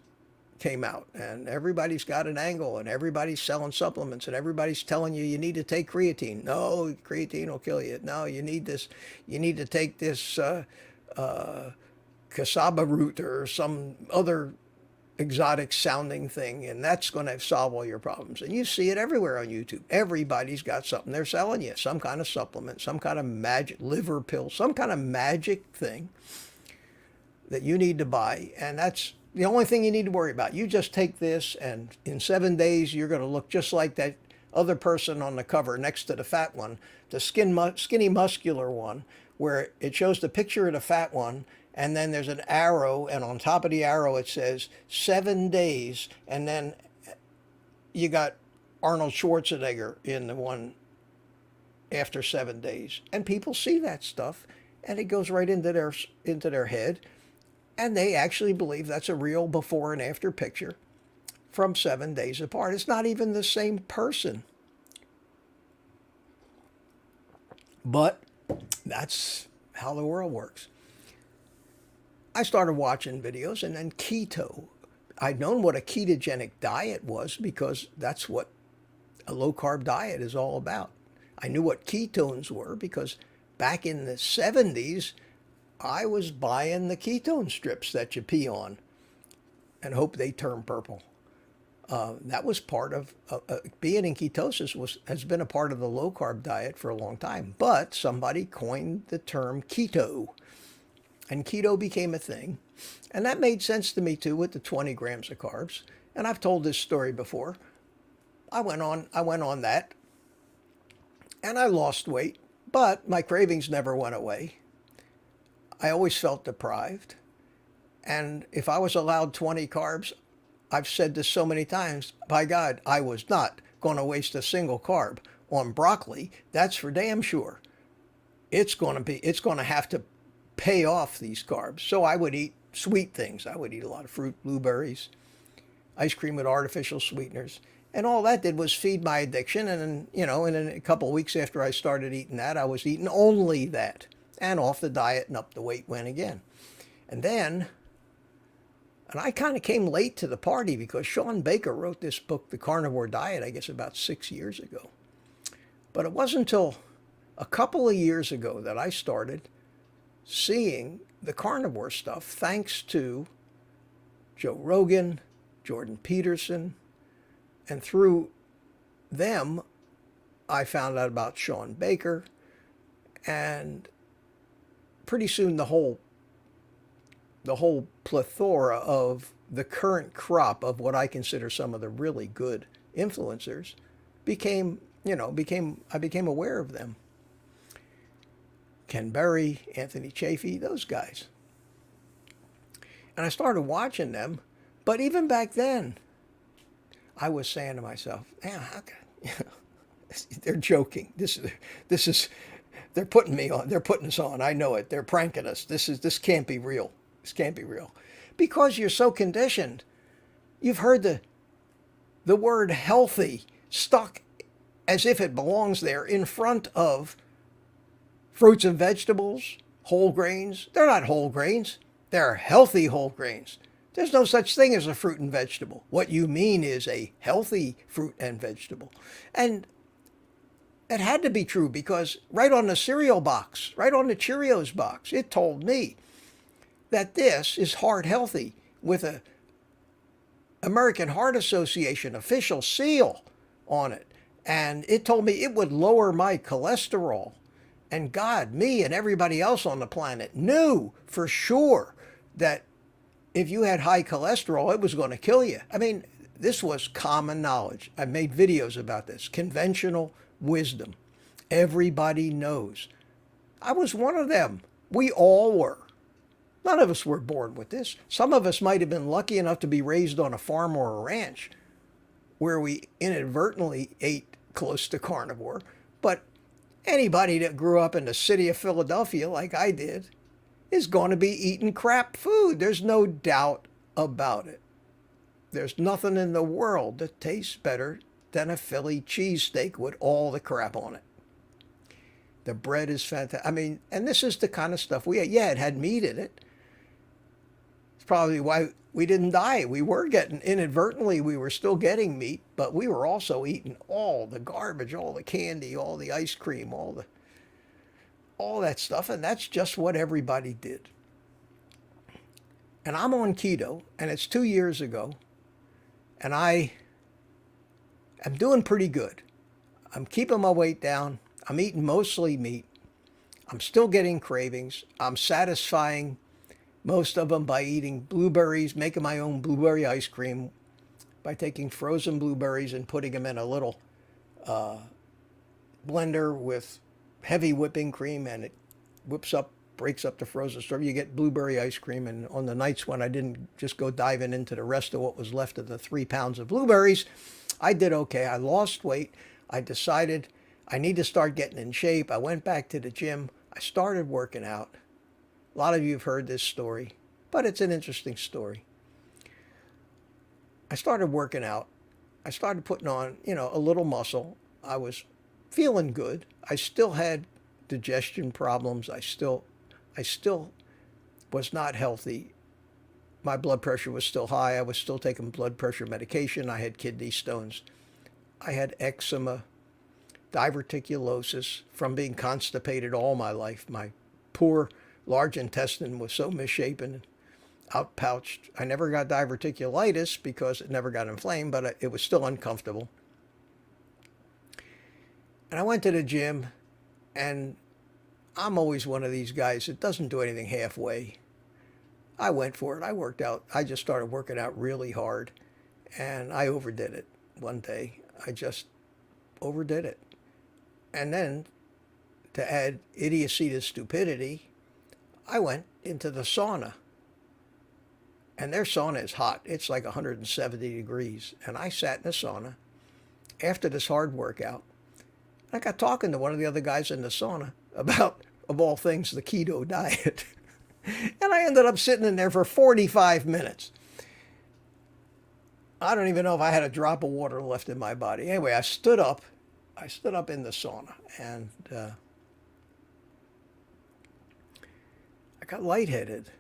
came out, and everybody's got an angle, and everybody's selling supplements, and everybody's telling you need to take creatine. No, creatine will kill you. No, you need this. You need to take this cassava root or some other exotic sounding thing, and that's going to solve all your problems. And you see it everywhere on YouTube. Everybody's got something they're selling you, some kind of supplement, some kind of magic liver pill, some kind of magic thing that you need to buy, and that's the only thing you need to worry about. You just take this, and in 7 days you're going to look just like that other person on the cover next to the fat one, the skinny muscular one, where it shows the picture of the fat one, and then there's an arrow, and on top of the arrow it says 7 days, and then you got Arnold Schwarzenegger in the one after 7 days. And people see that stuff, and it goes right into their head, and they actually believe that's a real before and after picture from 7 days apart. It's not even the same person. But that's how the world works. I started watching videos, and then keto. I'd known what a ketogenic diet was because that's what a low-carb diet is all about. I knew what ketones were because back in the 70s, I was buying the ketone strips that you pee on and hope they turn purple. That was part of being in ketosis has been a part of the low-carb diet for a long time. But somebody coined the term keto, and keto became a thing. And that made sense to me too with the 20 grams of carbs. And I've told this story before. I went on that, and I lost weight, but my cravings never went away. I always felt deprived. And if I was allowed 20 carbs, I've said this so many times, by God, I was not going to waste a single carb on broccoli. That's for damn sure. It's going to have to pay off these carbs. So I would eat sweet things. I would eat a lot of fruit, blueberries, ice cream with artificial sweeteners. And all that did was feed my addiction. And, in a couple of weeks after I started eating that, I was eating only that. And off the diet, and up the weight went again. And I kind of came late to the party because Shawn Baker wrote this book, The Carnivore Diet, I guess about 6 years ago. But it wasn't until a couple of years ago that I started seeing the carnivore stuff, thanks to Joe Rogan, Jordan Peterson, and through them, I found out about Shawn Baker, and pretty soon the whole plethora of the current crop of what I consider some of the really good influencers I became aware of them. Ken Berry, Anthony Chaffee, those guys. And I started watching them, but even back then, I was saying to myself, man, how can, they're joking. This is, they're putting me on. They're putting us on. I know it. They're pranking us. This can't be real. This can't be real. Because you're so conditioned. You've heard the word healthy stuck as if it belongs there in front of fruits and vegetables, whole grains. They're not whole grains. They're healthy whole grains. There's no such thing as a fruit and vegetable. What you mean is a healthy fruit and vegetable. And it had to be true because right on the cereal box, right on the Cheerios box, it told me that this is heart healthy with a American Heart Association official seal on it. And it told me it would lower my cholesterol. And God, me and everybody else on the planet knew for sure that if you had high cholesterol, it was going to kill you. I mean, this was common knowledge. I made videos about this. Conventional wisdom. Everybody knows. I was one of them. We all were. None of us were born with this. Some of us might have been lucky enough to be raised on a farm or a ranch where we inadvertently ate close to carnivore. But anybody that grew up in the city of Philadelphia like I did is going to be eating crap food. There's no doubt about it. There's nothing in the world that tastes better than a Philly cheesesteak with all the crap on it. The bread is fantastic. I mean, and this is the kind of stuff we ate. Yeah, it had meat in it. It's probably why we didn't die. We were getting, inadvertently, we were still getting meat, but we were also eating all the garbage, all the candy, all the ice cream, all that stuff, and that's just what everybody did. And I'm on keto, and it's 2 years ago, and I am doing pretty good. I'm keeping my weight down. I'm eating mostly meat. I'm still getting cravings. I'm satisfying most of them by eating blueberries, making my own blueberry ice cream, by taking frozen blueberries and putting them in a little blender with heavy whipping cream, and it breaks up the frozen strawberry. You get blueberry ice cream, and on the nights when I didn't just go diving into the rest of what was left of the 3 pounds of blueberries, I did okay. I lost weight. I decided I need to start getting in shape. I went back to the gym. I started working out. A lot of you have heard this story, but it's an interesting story. I started working out. I started putting on, a little muscle. I was feeling good. I still had digestion problems. I still was not healthy. My blood pressure was still high. I was still taking blood pressure medication. I had kidney stones. I had eczema, diverticulosis from being constipated all my life. My poor large intestine was so misshapen, outpouched. I never got diverticulitis because it never got inflamed, but it was still uncomfortable. And I went to the gym, and I'm always one of these guys that doesn't do anything halfway. I went for it. I worked out. I just started working out really hard, and I overdid it one day. I just overdid it. And then, to add idiocy to stupidity, I went into the sauna. And their sauna is hot. It's like 170 degrees. And I sat in the sauna after this hard workout. I got talking to one of the other guys in the sauna about, of all things, the keto diet. And I ended up sitting in there for 45 minutes. I don't even know if I had a drop of water left in my body. Anyway, I stood up in the sauna, and I got lightheaded.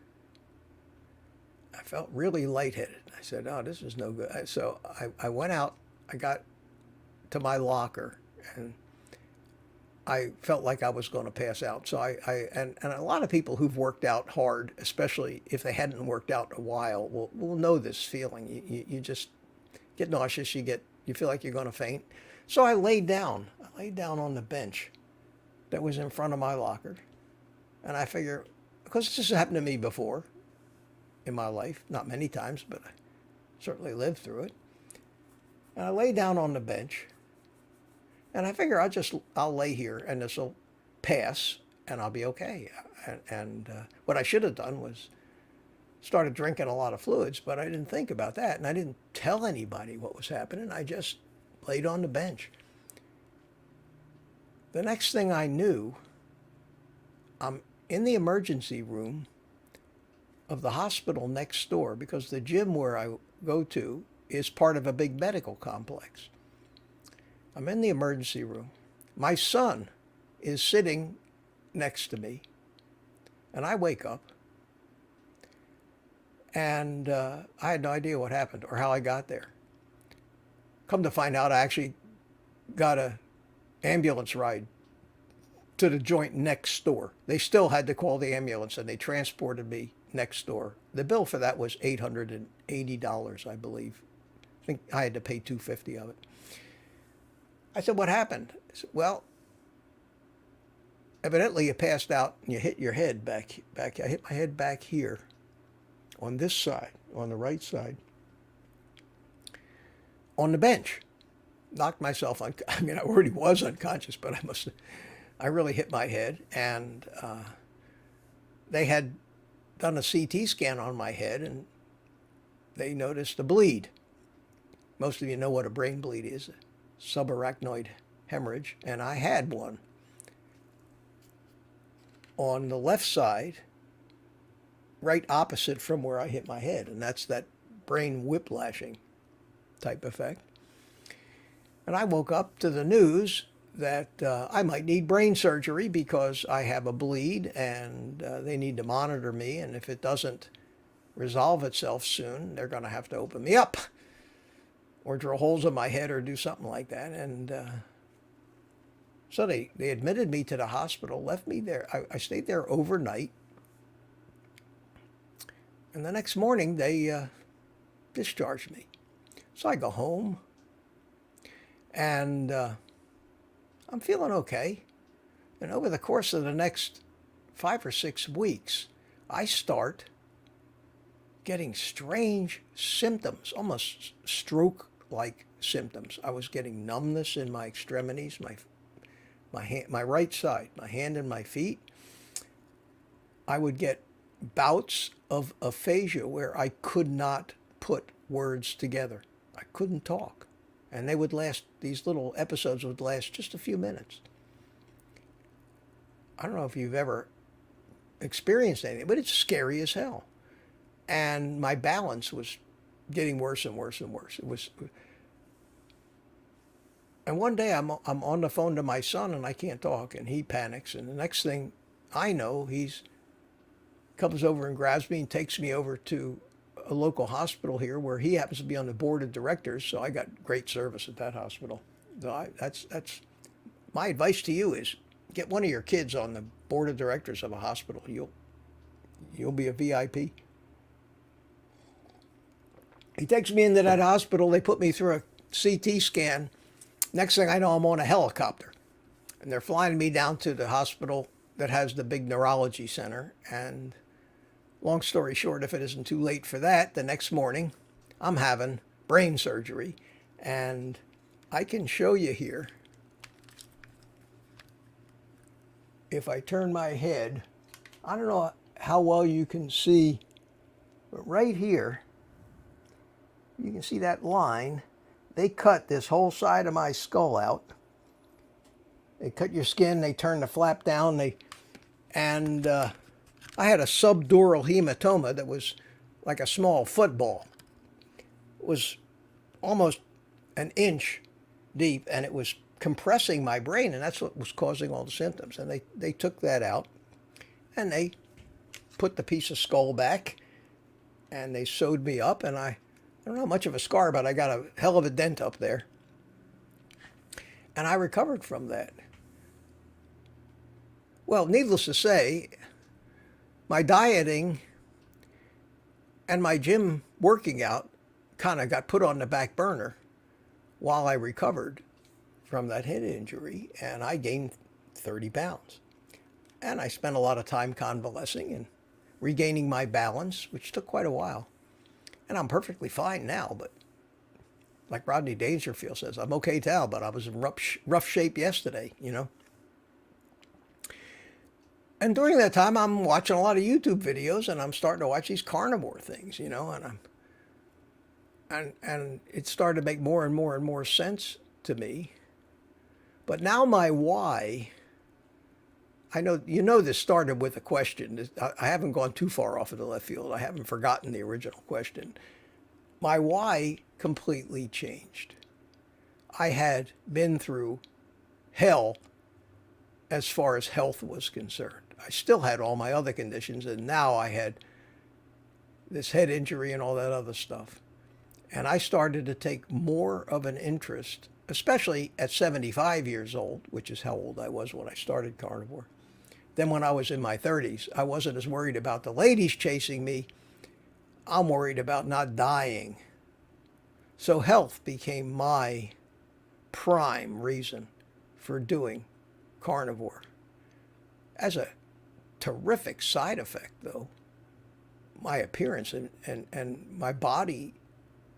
I felt really lightheaded. I said, oh, this is no good. So I went out. I got to my locker, and I felt like I was going to pass out. So and a lot of people who've worked out hard, especially if they hadn't worked out in a while, will know this feeling. You just get nauseous. You feel like you're going to faint. So I laid down. I laid down on the bench that was in front of my locker, and I figure, because this has happened to me before in my life, not many times, but I certainly lived through it. And I lay down on the bench, and I figure I'll lay here, and this will pass, and I'll be okay. And what I should have done was started drinking a lot of fluids, but I didn't think about that, and I didn't tell anybody what was happening. I just laid on the bench. The next thing I knew, I'm in the emergency room of the hospital next door, because the gym where I go to is part of a big medical complex. I'm in the emergency room. My son is sitting next to me, and I wake up, and I had no idea what happened or how I got there. Come to find out, I actually got an ambulance ride to the joint next door. They still had to call the ambulance, and they transported me next door. The bill for that was $880, I believe. I think I had to pay $250 of it. I said, what happened? He said, well, evidently you passed out and you hit your head back. I hit my head back here on this side, on the right side, on the bench. Knocked myself I already was unconscious, but I really hit my head. And they had done a CT scan on my head, and they noticed a bleed. Most of you know what a brain bleed is, a subarachnoid hemorrhage, and I had one on the left side, right opposite from where I hit my head, and that's that brain whiplashing type effect. And I woke up to the news that I might need brain surgery because I have a bleed, and they need to monitor me, and if it doesn't resolve itself soon, they're going to have to open me up or drill holes in my head or do something like that. And so they admitted me to the hospital, left me there. I stayed there overnight, and the next morning they discharged me. So I go home, and I'm feeling okay. And over the course of the next 5 or 6 weeks, I start getting strange symptoms, almost stroke-like symptoms. I was getting numbness in my extremities, my hand, my right side, my hand and my feet. I would get bouts of aphasia where I could not put words together. I couldn't talk. And they would last, these little episodes would last just a few minutes. I don't know if you've ever experienced anything, but it's scary as hell. And my balance was getting worse and worse and worse. It was, and one day I'm on the phone to my son and I can't talk, and he panics. And the next thing I know, he's comes over and grabs me and takes me over to a local hospital here where he happens to be on the board of directors. So I got great service at that hospital. So that's my advice to you is get one of your kids on the board of directors of a hospital. You'll be a VIP. He takes me into that hospital. They put me through a CT scan. Next thing I know, I'm on a helicopter. And they're flying me down to the hospital that has the big neurology center. And long story short, if it isn't too late for that, the next morning, I'm having brain surgery. And I can show you here. If I turn my head, I don't know how well you can see, but right here, you can see that line. They cut this whole side of my skull out. They cut your skin, they turn the flap down, and I had a subdural hematoma that was like a small football. It was almost an inch deep, and it was compressing my brain, and that's what was causing all the symptoms. And they took that out, and they put the piece of skull back, and they sewed me up, and I don't have much of a scar, but I got a hell of a dent up there. And I recovered from that. Well, needless to say, my dieting and my gym working out kind of got put on the back burner while I recovered from that head injury, and I gained 30 pounds. And I spent a lot of time convalescing and regaining my balance, which took quite a while. And I'm perfectly fine now, but like Rodney Dangerfield says, I'm okay now, but I was in rough shape yesterday, you know. And during that time, I'm watching a lot of YouTube videos, and I'm starting to watch these carnivore things, you know, and it started to make more and more and more sense to me. But now my why, I know, you know, this started with a question. I haven't gone too far off of the left field. I haven't forgotten the original question. My why completely changed. I had been through hell as far as health was concerned. I still had all my other conditions, and now I had this head injury and all that other stuff. And I started to take more of an interest, especially at 75 years old, which is how old I was when I started carnivore. Then when I was in my 30s, I wasn't as worried about the ladies chasing me. I'm worried about not dying. So health became my prime reason for doing carnivore. As a terrific side effect, though, my appearance and my body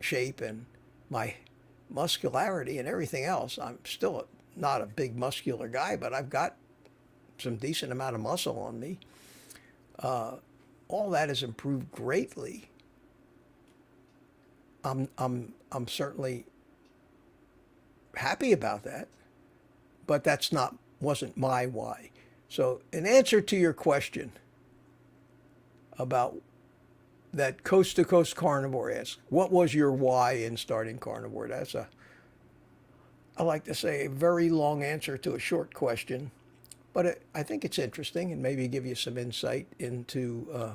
shape and my muscularity and everything else, I'm still not a big muscular guy, but I've got some decent amount of muscle on me. All that has improved greatly. I'm certainly happy about that, but wasn't my why. So in answer to your question about that Coast to Coast Carnivore asked, what was your why in starting carnivore? That's I like to say, a very long answer to a short question. But I think it's interesting and maybe give you some insight into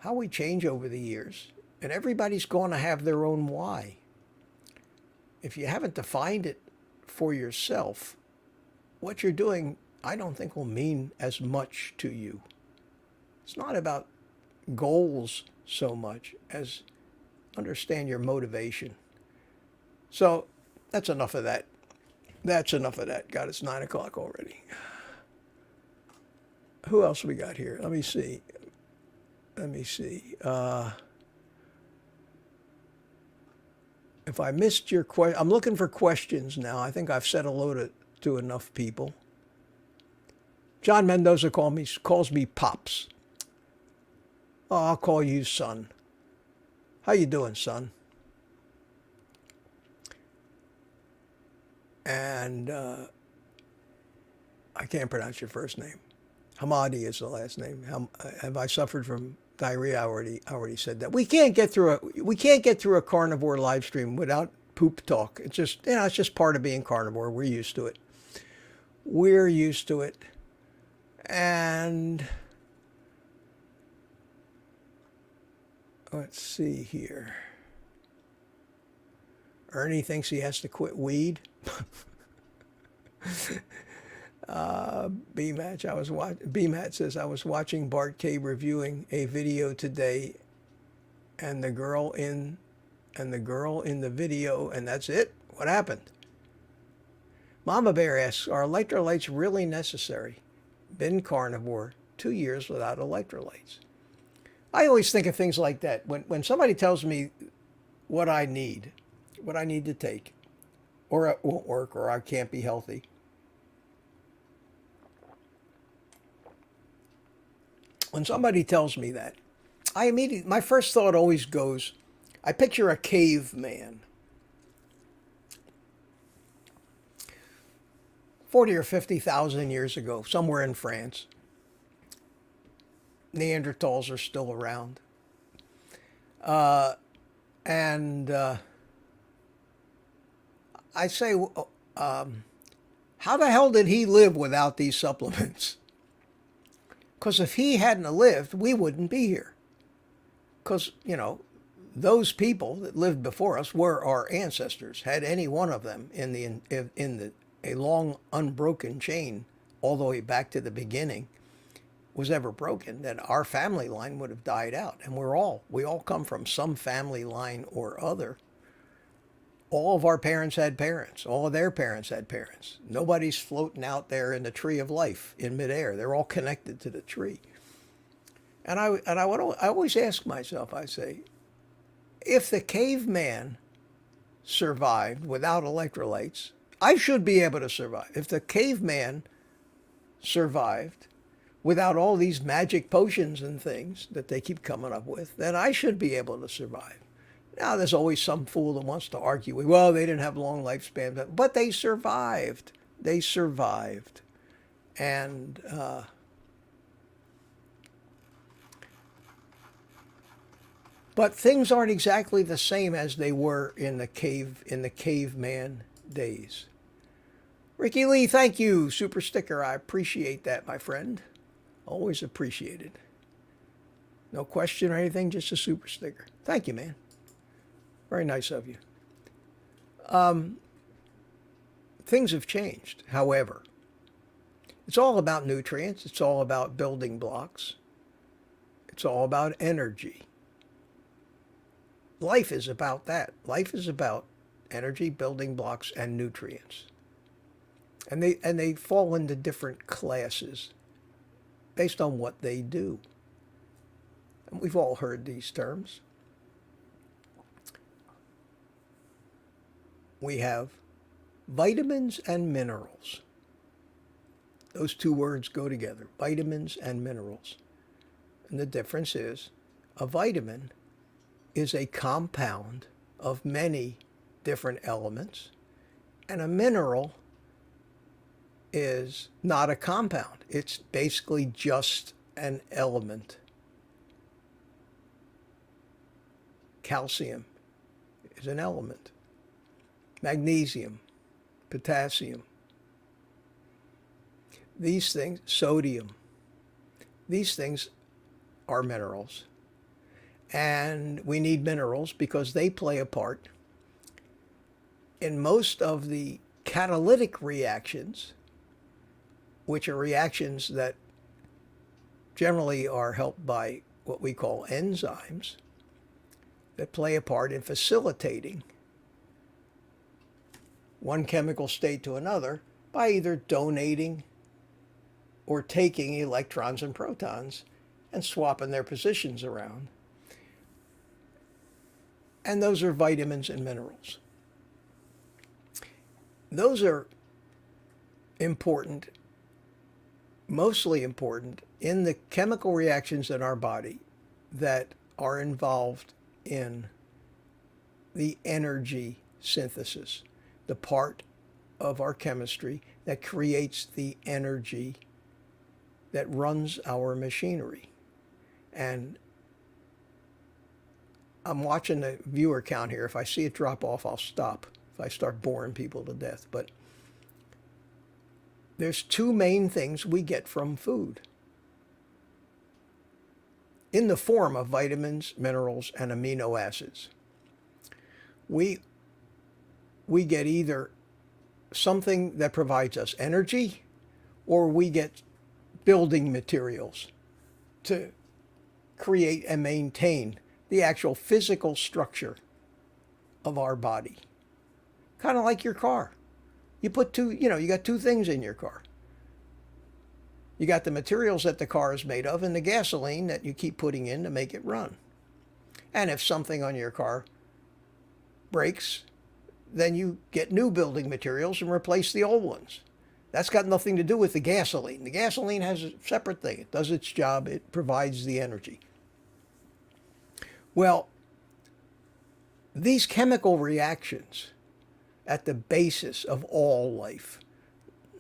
how we change over the years. And everybody's going to have their own why. If you haven't defined it for yourself, what you're doing, I don't think will mean as much to you. It's not about goals so much as understand your motivation. So that's enough of that. That's enough of that. God, it's 9 o'clock already. Who else we got here? Let me see. If I missed your question, I'm looking for questions now. I think I've said hello to enough people. John Mendoza calls me Pops. Oh, I'll call you son. How you doing, son? And I can't pronounce your first name. Hamadi is the last name. Have I suffered from diarrhea? I already said that. We can't get through a carnivore live stream without poop talk. It's just it's just part of being carnivore. We're used to it. We're used to it. And let's see here. Ernie thinks he has to quit weed. BMAT says I was watching Bart K reviewing a video today, and the girl in the video, and that's it. What happened? Mama Bear asks, are electrolytes really necessary? Been carnivore 2 years without electrolytes. I always think of things like that. When somebody tells me what I need to take, or it won't work, or I can't be healthy. When somebody tells me that, my first thought always goes, I picture a caveman. 40 or 50,000 years ago, somewhere in France. Neanderthals are still around. And I say, how the hell did he live without these supplements? Because if he hadn't lived, we wouldn't be here. Because, those people that lived before us were our ancestors. Had any one of them in a long unbroken chain all the way back to the beginning was ever broken, then our family line would have died out. And we all come from some family line or other. All of our parents had parents. All of their parents had parents. Nobody's floating out there in the tree of life in midair. They're all connected to the tree. And I always ask myself, I say, if the caveman survived without electrolytes, I should be able to survive. If the caveman survived without all these magic potions and things that they keep coming up with, then I should be able to survive. Now, there's always some fool that wants to argue, well, they didn't have long lifespans, but they survived. They survived. And but things aren't exactly the same as they were in the caveman days. Ricky Lee, thank you. Super sticker. I appreciate that, my friend. Always appreciated. No question or anything, just a super sticker. Thank you, man. Very nice of you. Things have changed, however. It's all about nutrients. It's all about building blocks. It's all about energy. Life is about that. Life is about energy, building blocks, and nutrients. And they fall into different classes based on what they do. And we've all heard these terms. We have vitamins and minerals. Those two words go together, vitamins and minerals. And the difference is a vitamin is a compound of many different elements, and a mineral is not a compound. It's basically just an element. Calcium is an element. Magnesium, potassium. These things, sodium, these things are minerals. And we need minerals because they play a part in most of the catalytic reactions, which are reactions that generally are helped by what we call enzymes that play a part in facilitating one chemical state to another by either donating or taking electrons and protons and swapping their positions around. and those are vitamins and minerals. Those are important, mostly important, in the chemical reactions in our body that are involved in the energy synthesis, the part of our chemistry that creates the energy that runs our machinery. And I'm watching the viewer count here. If I see it drop off, I'll stop if I start boring people to death. But there's two main things we get from food in the form of vitamins, minerals, and amino acids. We get either something that provides us energy, or we get building materials to create and maintain the actual physical structure of our body. Kind of like your car. You put you got two things in your car. You got the materials that the car is made of and the gasoline that you keep putting in to make it run. And if something on your car breaks, then you get new building materials and replace the old ones. That's got nothing to do with the gasoline. The gasoline has a separate thing. It does its job. It provides the energy. Well, these chemical reactions at the basis of all life,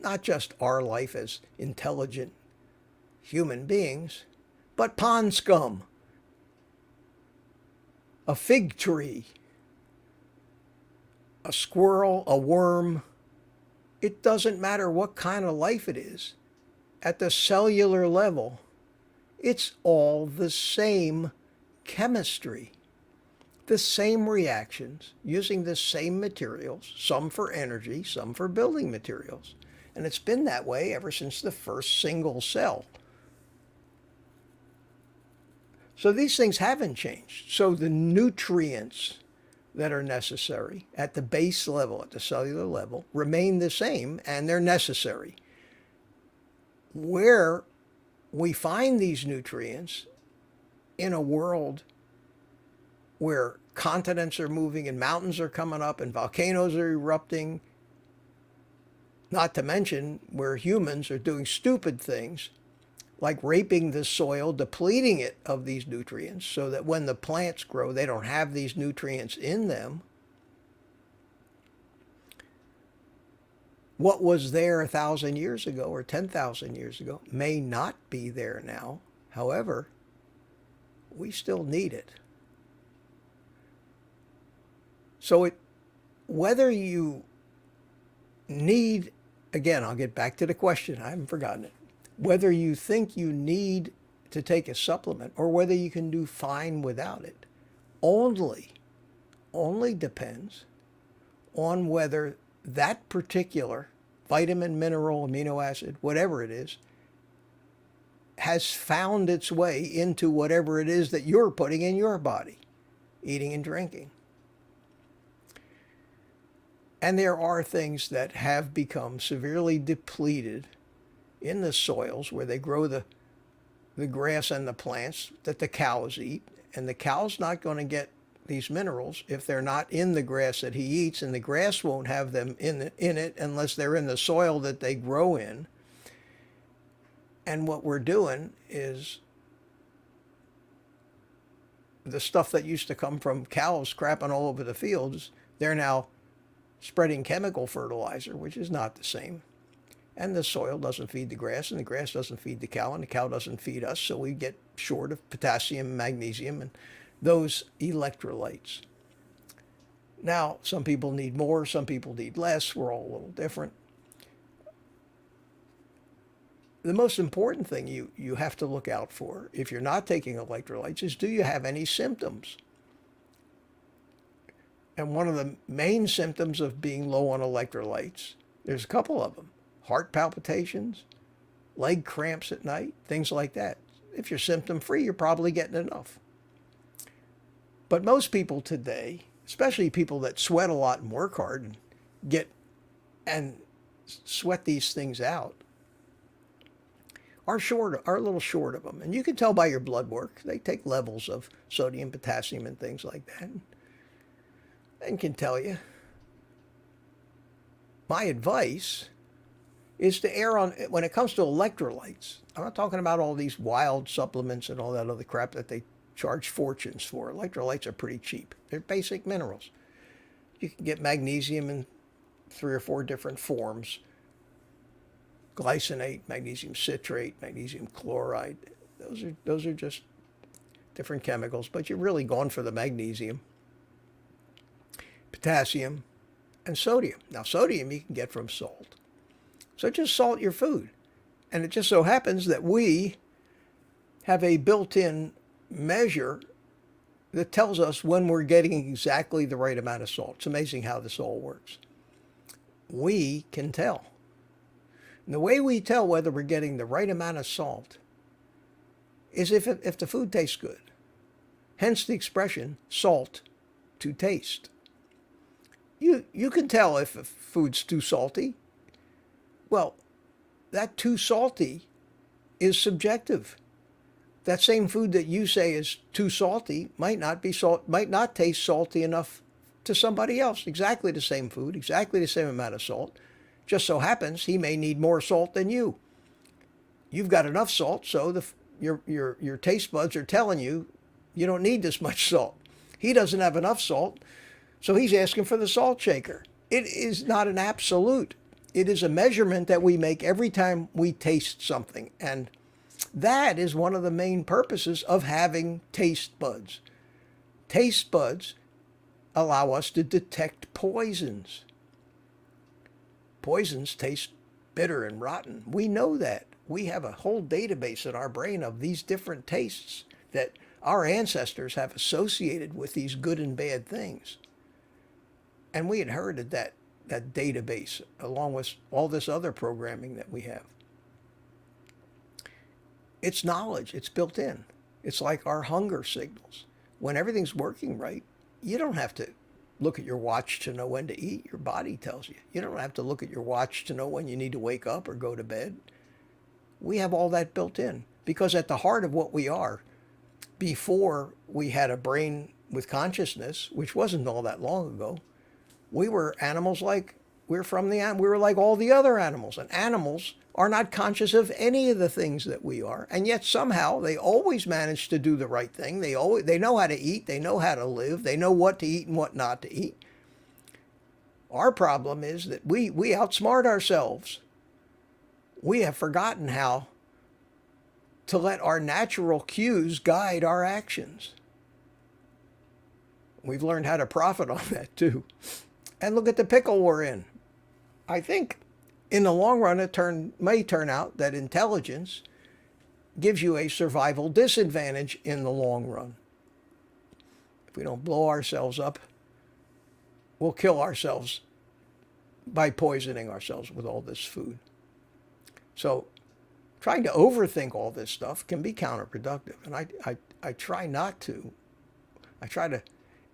not just our life as intelligent human beings, but pond scum, a fig tree, a squirrel, a worm. It doesn't matter what kind of life it is. At the cellular level, it's all the same chemistry, the same reactions, using the same materials, some for energy, some for building materials. And it's been that way ever since the first single cell. So these things haven't changed. So the nutrients that are necessary at the base level, at the cellular level, remain the same, and they're necessary. Where we find these nutrients in a world where continents are moving and mountains are coming up and volcanoes are erupting, not to mention where humans are doing stupid things like raping the soil, depleting it of these nutrients so that when the plants grow, they don't have these nutrients in them. What was there 1,000 years ago or 10,000 years ago may not be there now. However, we still need it. So whether you need, again, I'll get back to the question, I haven't forgotten it. Whether you think you need to take a supplement or whether you can do fine without it, only depends on whether that particular vitamin, mineral, amino acid, whatever it is, has found its way into whatever it is that you're putting in your body, eating and drinking. And there are things that have become severely depleted in the soils where they grow the grass and the plants that the cows eat. And the cow's not going to get these minerals if they're not in the grass that he eats, and the grass won't have them in it unless they're in the soil that they grow in. And what we're doing is the stuff that used to come from cows crapping all over the fields, they're now spreading chemical fertilizer, which is not the same. And the soil doesn't feed the grass, and the grass doesn't feed the cow, and the cow doesn't feed us, so we get short of potassium, magnesium, and those electrolytes. Now, some people need more, some people need less. We're all a little different. The most important thing you have to look out for, if you're not taking electrolytes, is do you have any symptoms? And one of the main symptoms of being low on electrolytes, there's a couple of them. Heart palpitations, leg cramps at night, things like that. If you're symptom-free, you're probably getting enough. But most people today, especially people that sweat a lot and work hard and sweat these things out, are a little short of them. And you can tell by your blood work. They take levels of sodium, potassium, and things like that. and can tell you. My advice is to err on, when it comes to electrolytes. I'm not talking about all these wild supplements and all that other crap that they charge fortunes for. Electrolytes are pretty cheap. They're basic minerals. You can get magnesium in 3 or 4 different forms. Glycinate, magnesium citrate, magnesium chloride. Those are just different chemicals, but you're really going for the magnesium, potassium, and sodium. Now, sodium you can get from salt. So just salt your food. And it just so happens that we have a built-in measure that tells us when we're getting exactly the right amount of salt. It's amazing how this all works. We can tell. And the way we tell whether we're getting the right amount of salt is if the food tastes good. Hence the expression, salt to taste. You can tell if a food's too salty. Well, that too salty is subjective. That same food that you say is too salty might not taste salty enough to somebody else. Exactly the same food, exactly the same amount of salt. Just so happens he may need more salt than you. You've got enough salt, so your taste buds are telling you you don't need this much salt. He doesn't have enough salt, so he's asking for the salt shaker. It is not an absolute. It is a measurement that we make every time we taste something. And that is one of the main purposes of having taste buds. Taste buds allow us to detect poisons. Poisons taste bitter and rotten. We know that. We have a whole database in our brain of these different tastes that our ancestors have associated with these good and bad things. And we inherited that database along with all this other programming that we have. It's knowledge. It's built in. It's like our hunger signals. When everything's working right, you don't have to look at your watch to know when to eat. Your body tells you. You don't have to look at your watch to know when you need to wake up or go to bed. We have all that built in because at the heart of what we are, before we had a brain with consciousness, which wasn't all that long ago, we were animals like, we were like all the other animals. And animals are not conscious of any of the things that we are. And yet somehow they always manage to do the right thing. They know how to eat. They know how to live. They know what to eat and what not to eat. Our problem is that we outsmart ourselves. We have forgotten how to let our natural cues guide our actions. We've learned how to profit on that too. And look at the pickle we're in. I think in the long run, it may turn out that intelligence gives you a survival disadvantage in the long run. If we don't blow ourselves up, we'll kill ourselves by poisoning ourselves with all this food. So trying to overthink all this stuff can be counterproductive. And I try not to. I try to,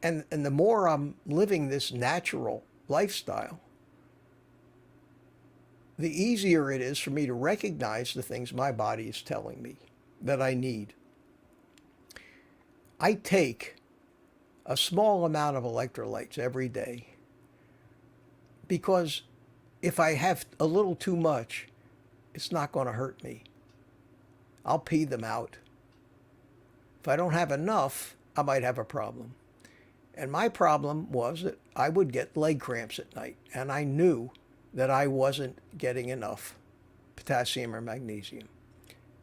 and the more I'm living this natural lifestyle, the easier it is for me to recognize the things my body is telling me that I need. I take a small amount of electrolytes every day because if I have a little too much, it's not going to hurt me. I'll pee them out. If I don't have enough, I might have a problem. And my problem was that I would get leg cramps at night, and I knew that I wasn't getting enough potassium or magnesium.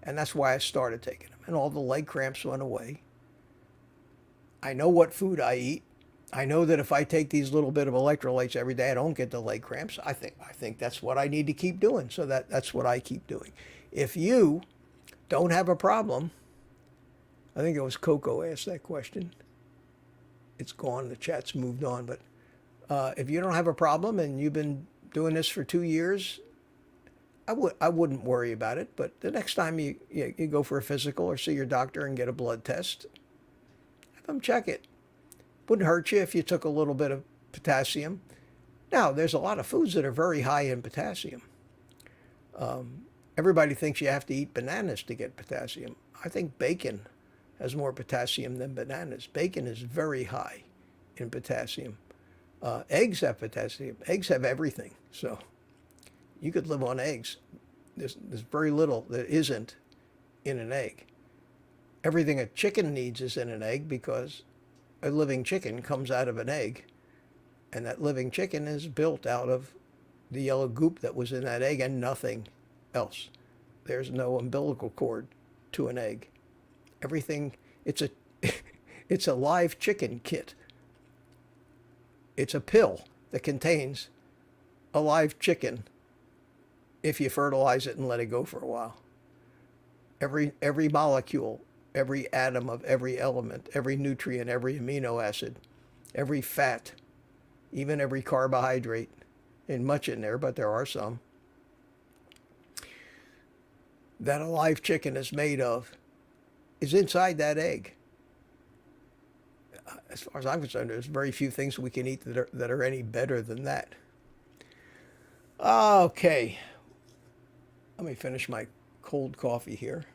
And that's why I started taking them. And all the leg cramps went away. I know what food I eat. I know that if I take these little bit of electrolytes every day, I don't get the leg cramps. I think that's what I need to keep doing. So that's what I keep doing. If you don't have a problem, I think it was Coco asked that question. It's gone. The chat's moved on. But if you don't have a problem and you've been doing this for 2 years, I wouldn't worry about it. But the next time you go for a physical or see your doctor and get a blood test, have them check it. Wouldn't hurt you if you took a little bit of potassium. Now, there's a lot of foods that are very high in potassium. Everybody thinks you have to eat bananas to get potassium. I think bacon has more potassium than bananas. Bacon is very high in potassium. Eggs have potassium. Eggs have everything. So you could live on eggs. There's very little that isn't in an egg. Everything a chicken needs is in an egg because a living chicken comes out of an egg. And that living chicken is built out of the yellow goop that was in that egg and nothing else. There's no umbilical cord to an egg. Everything, it's a, it's a live chicken kit. It's a pill that contains a live chicken if you fertilize it and let it go for a while. Every molecule, every atom of every element, every nutrient, every amino acid, every fat, even every carbohydrate, and much in there, but there are some, that a live chicken is made of is inside that egg. As far as I'm concerned, there's very few things we can eat that are any better than that. Okay. Let me finish my cold coffee here.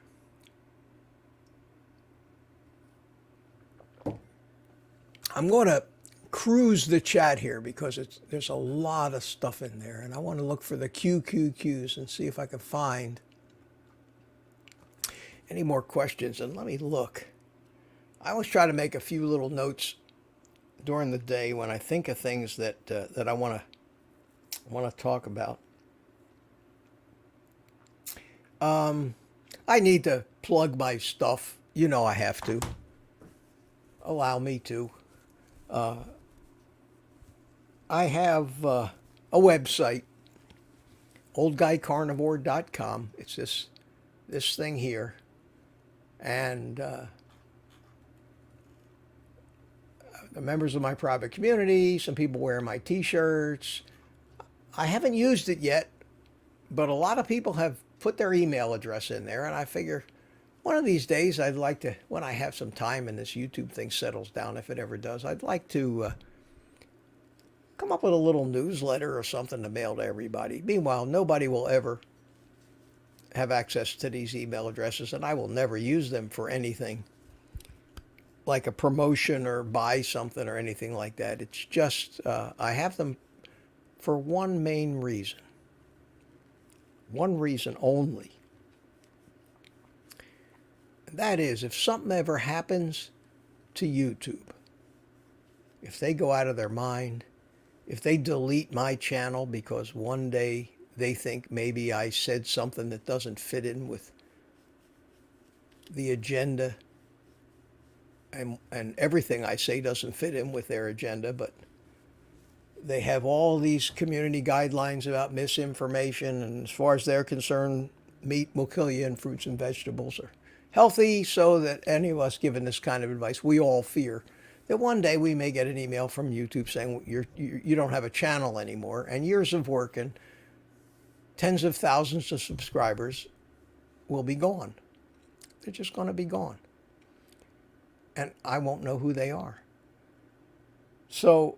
I'm going to cruise the chat here because there's a lot of stuff in there, and I want to look for the QQQs and see if I can find any more questions. And let me look. I always try to make a few little notes during the day when I think of things that I want to talk about. I need to plug my stuff. You know I have to. Allow me to. I have a website, oldguycarnivore.com. It's this thing here. And the members of my private community, some people wear my t-shirts. I haven't used it yet, but a lot of people have put their email address in there, and I figure one of these days I'd like to, when I have some time and this YouTube thing settles down, if it ever does, I'd like to come up with a little newsletter or something to mail to everybody. Meanwhile, nobody will ever have access to these email addresses, and I will never use them for anything like a promotion or buy something or anything like that. It's just, I have them for one main reason. One reason only. And that is, if something ever happens to YouTube, if they go out of their mind, if they delete my channel because one day they think maybe I said something that doesn't fit in with the agenda, and everything I say doesn't fit in with their agenda, but they have all these community guidelines about misinformation, and as far as they're concerned, meat will kill you and fruits and vegetables are healthy, so that any of us giving this kind of advice, we all fear that one day we may get an email from YouTube saying you don't have a channel anymore, and years of work and tens of thousands of subscribers will be gone. They're just going to be gone. And I won't know who they are. So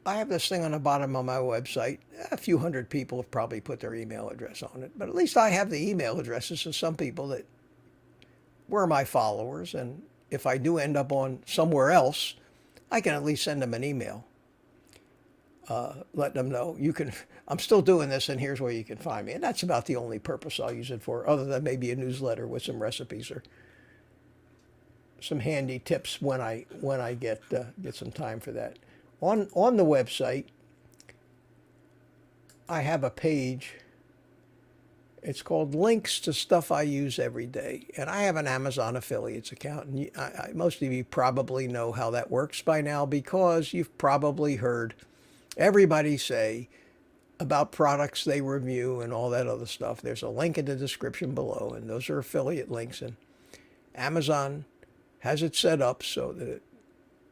I have this thing on the bottom of my website. A few hundred people have probably put their email address on it, but at least I have the email addresses of some people that were my followers, and if I do end up on somewhere else, I can at least send them an email, let them know I'm still doing this, and here's where you can find me. And that's about the only purpose I'll use it for, other than maybe a newsletter with some recipes or some handy tips when I get some time for that. On the website, I have a page. It's called Links to Stuff I Use Every Day. And I have an Amazon affiliates account. And most of you probably know how that works by now, because you've probably heard everybody say about products they review and all that other stuff. There's a link in the description below, and those are affiliate links. And Amazon has it set up so that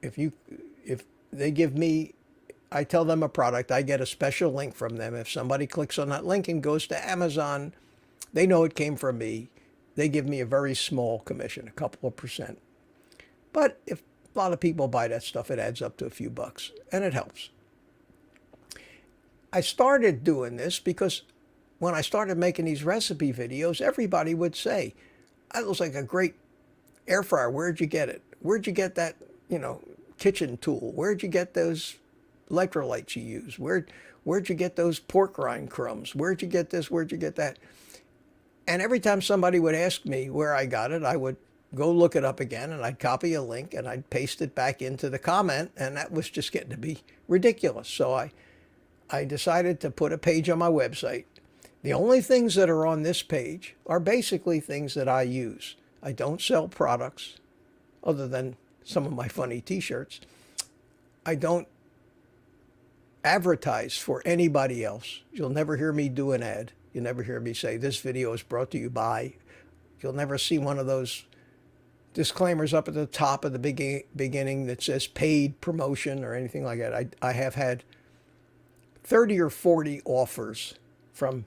if they give me, I tell them a product, I get a special link from them. If somebody clicks on that link and goes to Amazon, they know it came from me. They give me a very small commission, a couple of %. But if a lot of people buy that stuff, it adds up to a few bucks, and it helps. I started doing this because when I started making these recipe videos, everybody would say, that looks like a great air fryer. Where'd you get it? Where'd you get that, kitchen tool? Where'd you get those electrolytes you use? Where'd you get those pork rind crumbs? Where'd you get this? Where'd you get that? And every time somebody would ask me where I got it, I would go look it up again, and I'd copy a link and I'd paste it back into the comment, and that was just getting to be ridiculous. So I decided to put a page on my website. The only things that are on this page are basically things that I use. I don't sell products other than some of my funny t-shirts. I don't advertise for anybody else. You'll never hear me do an ad. You'll never hear me say, this video is brought to you by. You'll never see one of those disclaimers up at the top of the beginning that says paid promotion or anything like that. I have had 30 or 40 offers from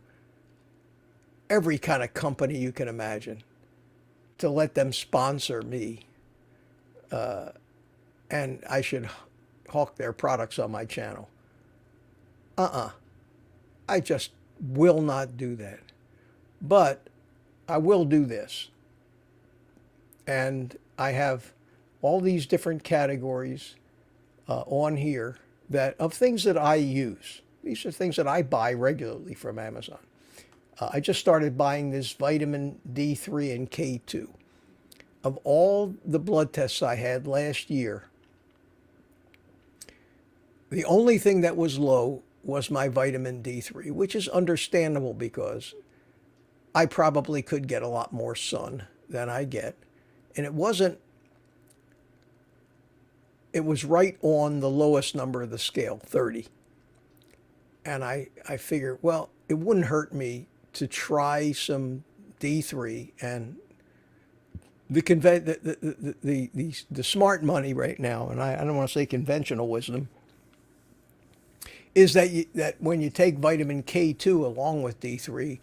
every kind of company you can imagine to let them sponsor me. And I should hawk their products on my channel. I just will not do that. But I will do this. And I have all these different categories on here that of things that I use. These are things that I buy regularly from Amazon. I just started buying this vitamin D3 and K2. Of all the blood tests I had last year, the only thing that was low was my vitamin D3, which is understandable because I probably could get a lot more sun than I get. And it was right on the lowest number of the scale, 30. And I figured, well, it wouldn't hurt me to try some D3. And the smart money right now, and I don't want to say conventional wisdom, is that when you take vitamin K2 along with D3,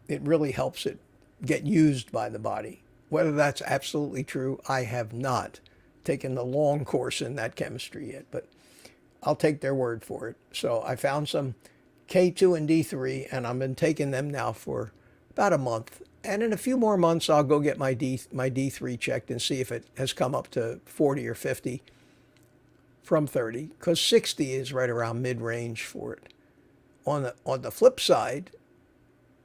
it really helps it get used by the body. Whether that's absolutely true, I have not taken the long course in that chemistry yet, but I'll take their word for it. So I found some K2 and D3, and I've been taking them now for about a month. And in a few more months, I'll go get my D3 checked and see if it has come up to 40 or 50 from 30, because 60 is right around mid-range for it. On the flip side,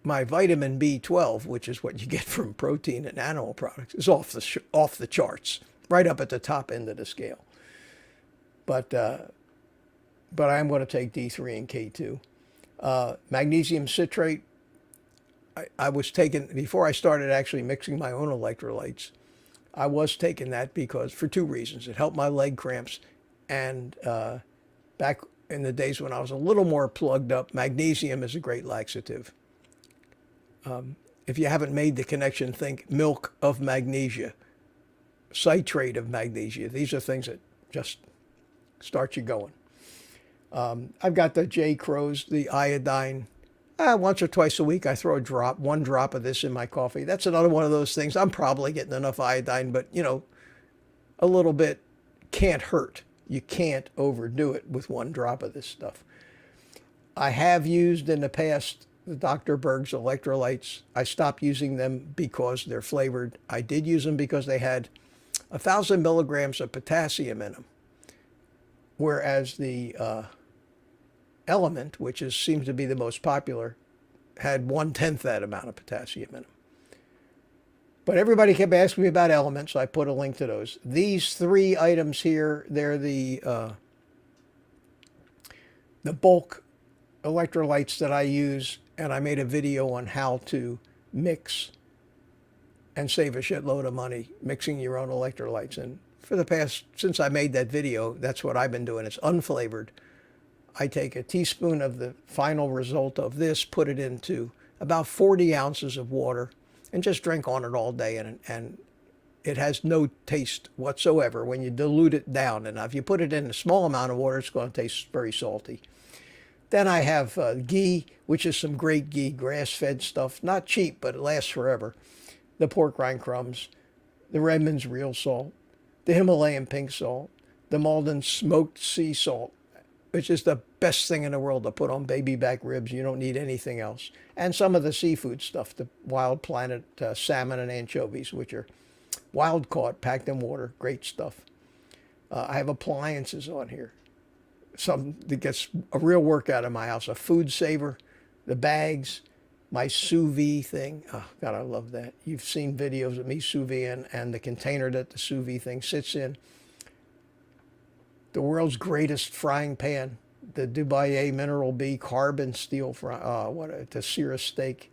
my vitamin B12, which is what you get from protein and animal products, is off the charts, right up at the top end of the scale. But I am going to take D3 and K2. Magnesium citrate, I was taking, before I started actually mixing my own electrolytes, I was taking that because, for two reasons. It helped my leg cramps, and back in the days when I was a little more plugged up, magnesium is a great laxative. If you haven't made the connection, think milk of magnesia, citrate of magnesia. These are things that just start you going. I've got the J. Crow's, the iodine. Once or twice a week, I throw one drop of this in my coffee. That's another one of those things. I'm probably getting enough iodine, but, a little bit can't hurt. You can't overdo it with one drop of this stuff. I have used in the past the Dr. Berg's electrolytes. I stopped using them because they're flavored. I did use them because they had 1,000 milligrams of potassium in them, whereas the Element, which seems to be the most popular, had 1/10 that amount of potassium in them. But everybody kept asking me about Element, so I put a link to those. These three items here, they're the bulk electrolytes that I use, and I made a video on how to mix and save a shitload of money mixing your own electrolytes. And since I made that video, that's what I've been doing. It's unflavored. I take a teaspoon of the final result of this, put it into about 40 ounces of water, and just drink on it all day. And it has no taste whatsoever when you dilute it down. And if you put it in a small amount of water, it's going to taste very salty. Then I have ghee, which is some great ghee, grass-fed stuff. Not cheap, but it lasts forever. The pork rind crumbs, the Redmond's real salt, the Himalayan pink salt, the Malden smoked sea salt, which is the best thing in the world to put on baby back ribs. You don't need anything else. And some of the seafood stuff, the Wild Planet salmon and anchovies, which are wild caught, packed in water. Great stuff. I have appliances on here. Some that gets a real work out of my house. A food saver, the bags, my sous vide thing. Oh, God, I love that. You've seen videos of me sous vide and the container that the sous vide thing sits in. The world's greatest frying pan, the Dubai Mineral B carbon steel to sear a steak.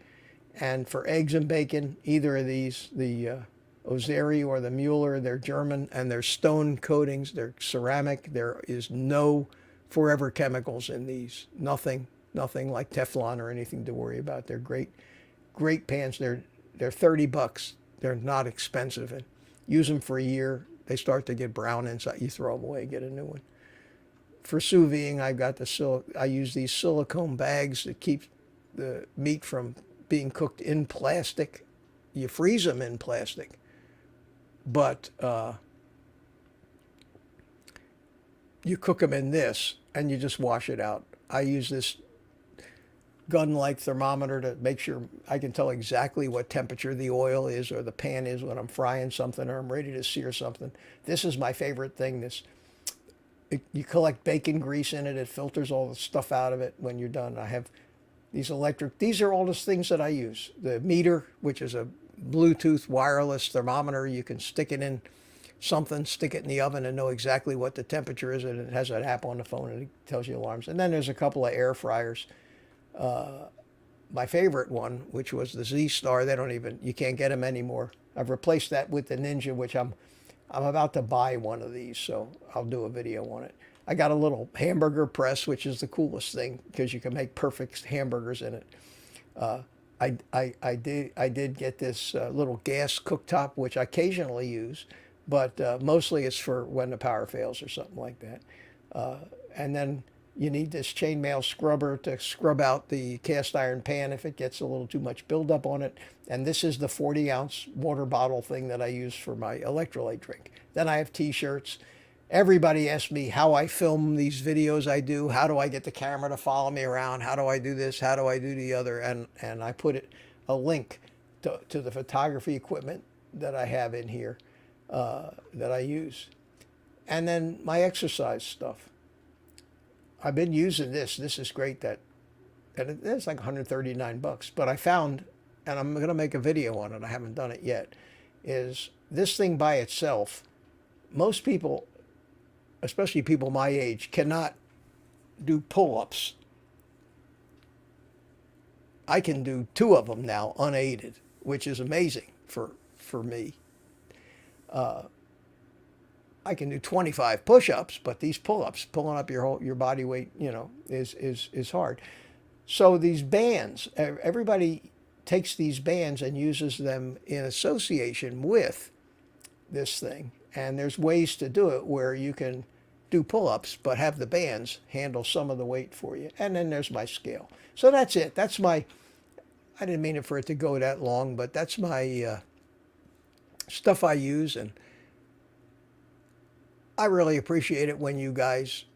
And for eggs and bacon, either of these, the Ozeri or the Mueller, they're German and they're stone coatings, they're ceramic. There is no forever chemicals in these. Nothing like Teflon or anything to worry about. They're great pans. They're $30. They're not expensive, and use them for a year. They start to get brown inside. You throw them away, get a new one. For sous videing, I use these silicone bags that keep the meat from being cooked in plastic. You freeze them in plastic, but you cook them in this, and you just wash it out. I use this gun-like thermometer to make sure I can tell exactly what temperature the oil is or the pan is when I'm frying something or I'm ready to sear something. This is my favorite thing. You collect bacon grease in it. It filters all the stuff out of it when you're done. I have these are all the things that I use. The meter, which is a Bluetooth wireless thermometer. You can stick it in something, stick it in the oven and know exactly what the temperature is, and it has an app on the phone and it tells you alarms. And then there's a couple of air fryers. My favorite one, which was the Z-Star, you can't get them anymore. I've replaced that with the Ninja, which I'm about to buy one of these, so I'll do a video on it. I got a little hamburger press, which is the coolest thing because you can make perfect hamburgers in it. I did get this little gas cooktop, which I occasionally use, but mostly it's for when the power fails or something like that. And then you need this chainmail scrubber to scrub out the cast iron pan if it gets a little too much buildup on it. And this is the 40-ounce water bottle thing that I use for my electrolyte drink. Then I have T-shirts. Everybody asks me how I film these videos I do. How do I get the camera to follow me around? How do I do this? How do I do the other? And I put a link to the photography equipment that I have in here that I use. And then my exercise stuff. I've been using this. This is great. And it's like $139. But I found, and I'm going to make a video on it. I haven't done it yet. Is this thing by itself? Most people, especially people my age, cannot do pull-ups. I can do 2 of them now unaided, which is amazing for me. I can do 25 push-ups, but these pull-ups, pulling up your body weight, is hard. So these bands, everybody takes these bands and uses them in association with this thing. And there's ways to do it where you can do pull-ups, but have the bands handle some of the weight for you. And then there's my scale. So that's it. I didn't mean for it to go that long, but that's my stuff I use. And I really appreciate it when you guys,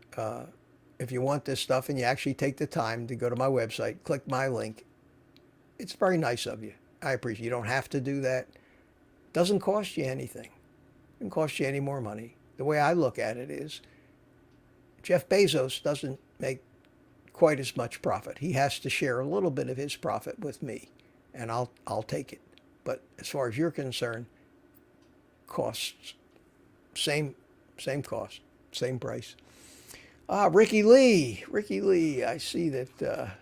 if you want this stuff and you actually take the time to go to my website, click my link. It's very nice of you. I appreciate it. You don't have to do that. It doesn't cost you anything. It doesn't cost you any more money. The way I look at it is Jeff Bezos doesn't make quite as much profit. He has to share a little bit of his profit with me, and I'll take it. But as far as you're concerned, costs, same cost, same price. Ricky Lee, I see that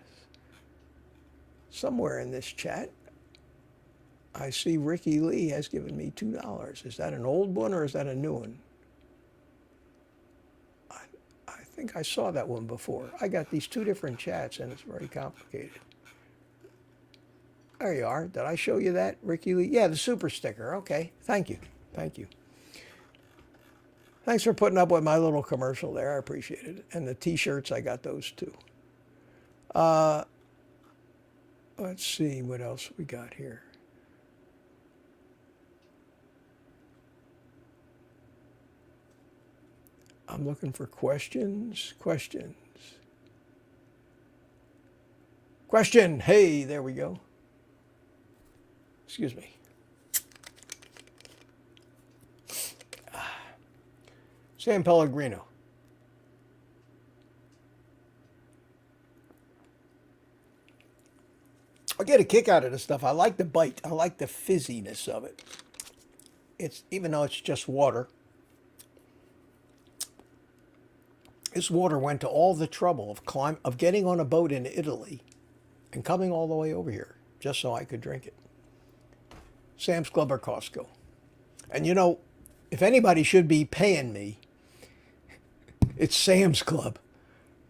somewhere in this chat, I see Ricky Lee has given me $2. Is that an old one or is that a new one? I think I saw that one before. I got these 2 different chats and it's very complicated. There you are. Did I show you that, Ricky Lee? Yeah, the super sticker. Okay, thank you. Thanks for putting up with my little commercial there. I appreciate it. And the T-shirts, I got those too. Let's see what else we got here. I'm looking for questions. Question. Hey, there we go. Excuse me. San Pellegrino. I get a kick out of this stuff. I like the bite. I like the fizziness of it. It's even though it's just water. This water went to all the trouble of getting on a boat in Italy and coming all the way over here just so I could drink it. Sam's Club or Costco. And you know, if anybody should be paying me, it's Sam's Club.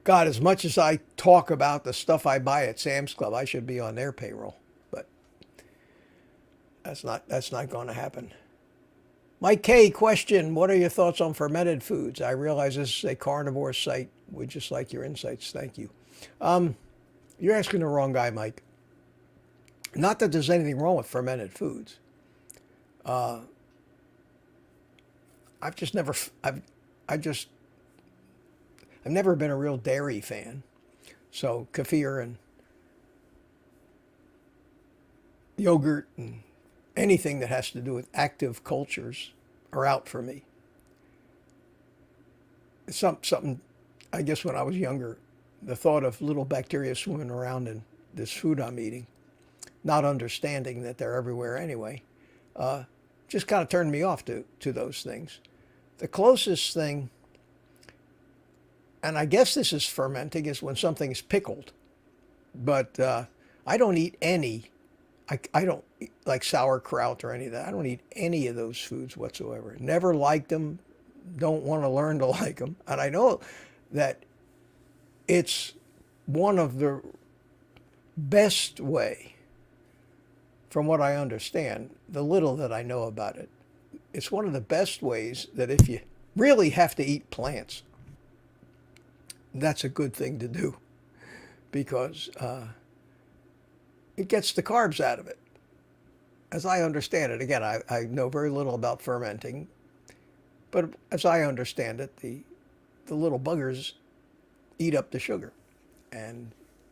God, as much as I talk about the stuff I buy at Sam's Club, I should be on their payroll. But that's not going to happen. Mike K, question, what are your thoughts on fermented foods? I realize this is a carnivore site. We'd just like your insights. Thank you. You're asking the wrong guy, Mike. Not that there's anything wrong with fermented foods. I've never been a real dairy fan. So kefir and yogurt and anything that has to do with active cultures are out for me. It's something, I guess when I was younger, the thought of little bacteria swimming around in this food I'm eating, not understanding that they're everywhere anyway, just kind of turned me off to those things. The closest thing, and I guess this is fermenting, is when something's pickled. But I don't eat any. I don't eat like sauerkraut or any of that. I don't eat any of those foods whatsoever. Never liked them. Don't want to learn to like them. And I know that it's one of the best way, from what I understand, the little that I know about it, it's one of the best ways that if you really have to eat plants, that's a good thing to do, because it gets the carbs out of it. As I understand it, again, I know very little about fermenting, but as I understand it, the little buggers eat up the sugar, and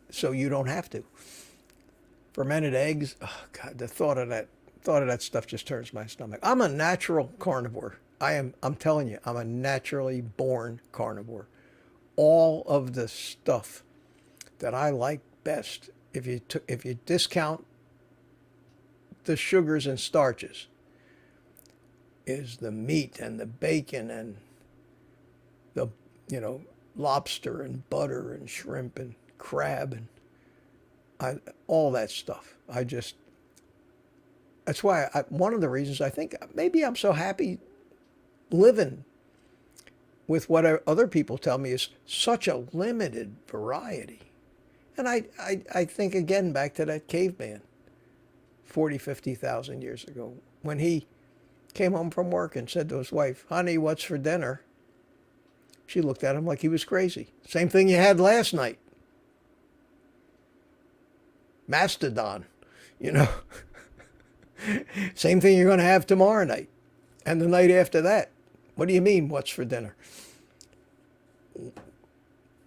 so you don't have to. Fermented eggs, oh God, the thought of that stuff just turns my stomach. I'm a natural carnivore. I'm telling you, I'm a naturally born carnivore. All of the stuff that I like best, if you discount the sugars and starches, is the meat and the bacon and the lobster and butter and shrimp and crab and all that stuff. That's why one of the reasons I think maybe I'm so happy living with what other people tell me is such a limited variety. And I think again back to that caveman 40, 50,000 years ago, when he came home from work and said to his wife, "Honey, what's for dinner?" She looked at him like he was crazy. "Same thing you had last night. Mastodon, you know." "Same thing you're going to have tomorrow night. And the night after that." "What do you mean, what's for dinner?"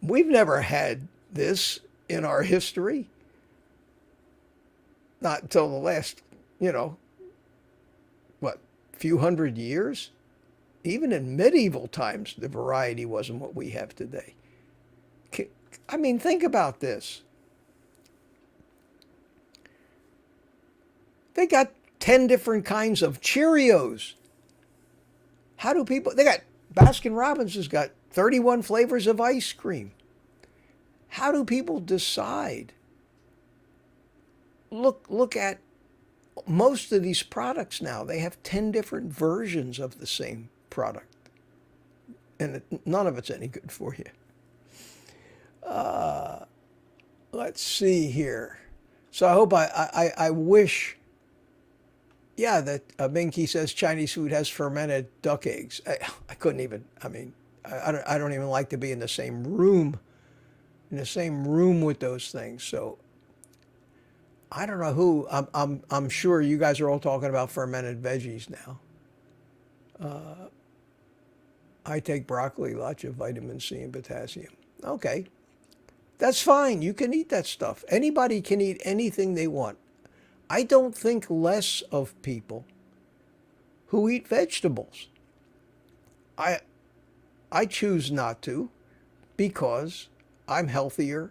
We've never had this in our history. Not until the last, few hundred years. Even in medieval times, the variety wasn't what we have today. I mean, think about this. They got 10 different kinds of Cheerios. How do people, they got, Baskin Robbins has got 31 flavors of ice cream. How do people decide? Look at most of these products now. They have 10 different versions of the same product. And none of it's any good for you. Let's see here. So I hope I wish, yeah, that Minky says Chinese food has fermented duck eggs. I couldn't even, I don't even like to be in the same room with those things. So I don't know who. I'm sure you guys are all talking about fermented veggies now. I take broccoli, lots of vitamin C and potassium. Okay, that's fine. You can eat that stuff. Anybody can eat anything they want. I don't think less of people who eat vegetables. I choose not to because I'm healthier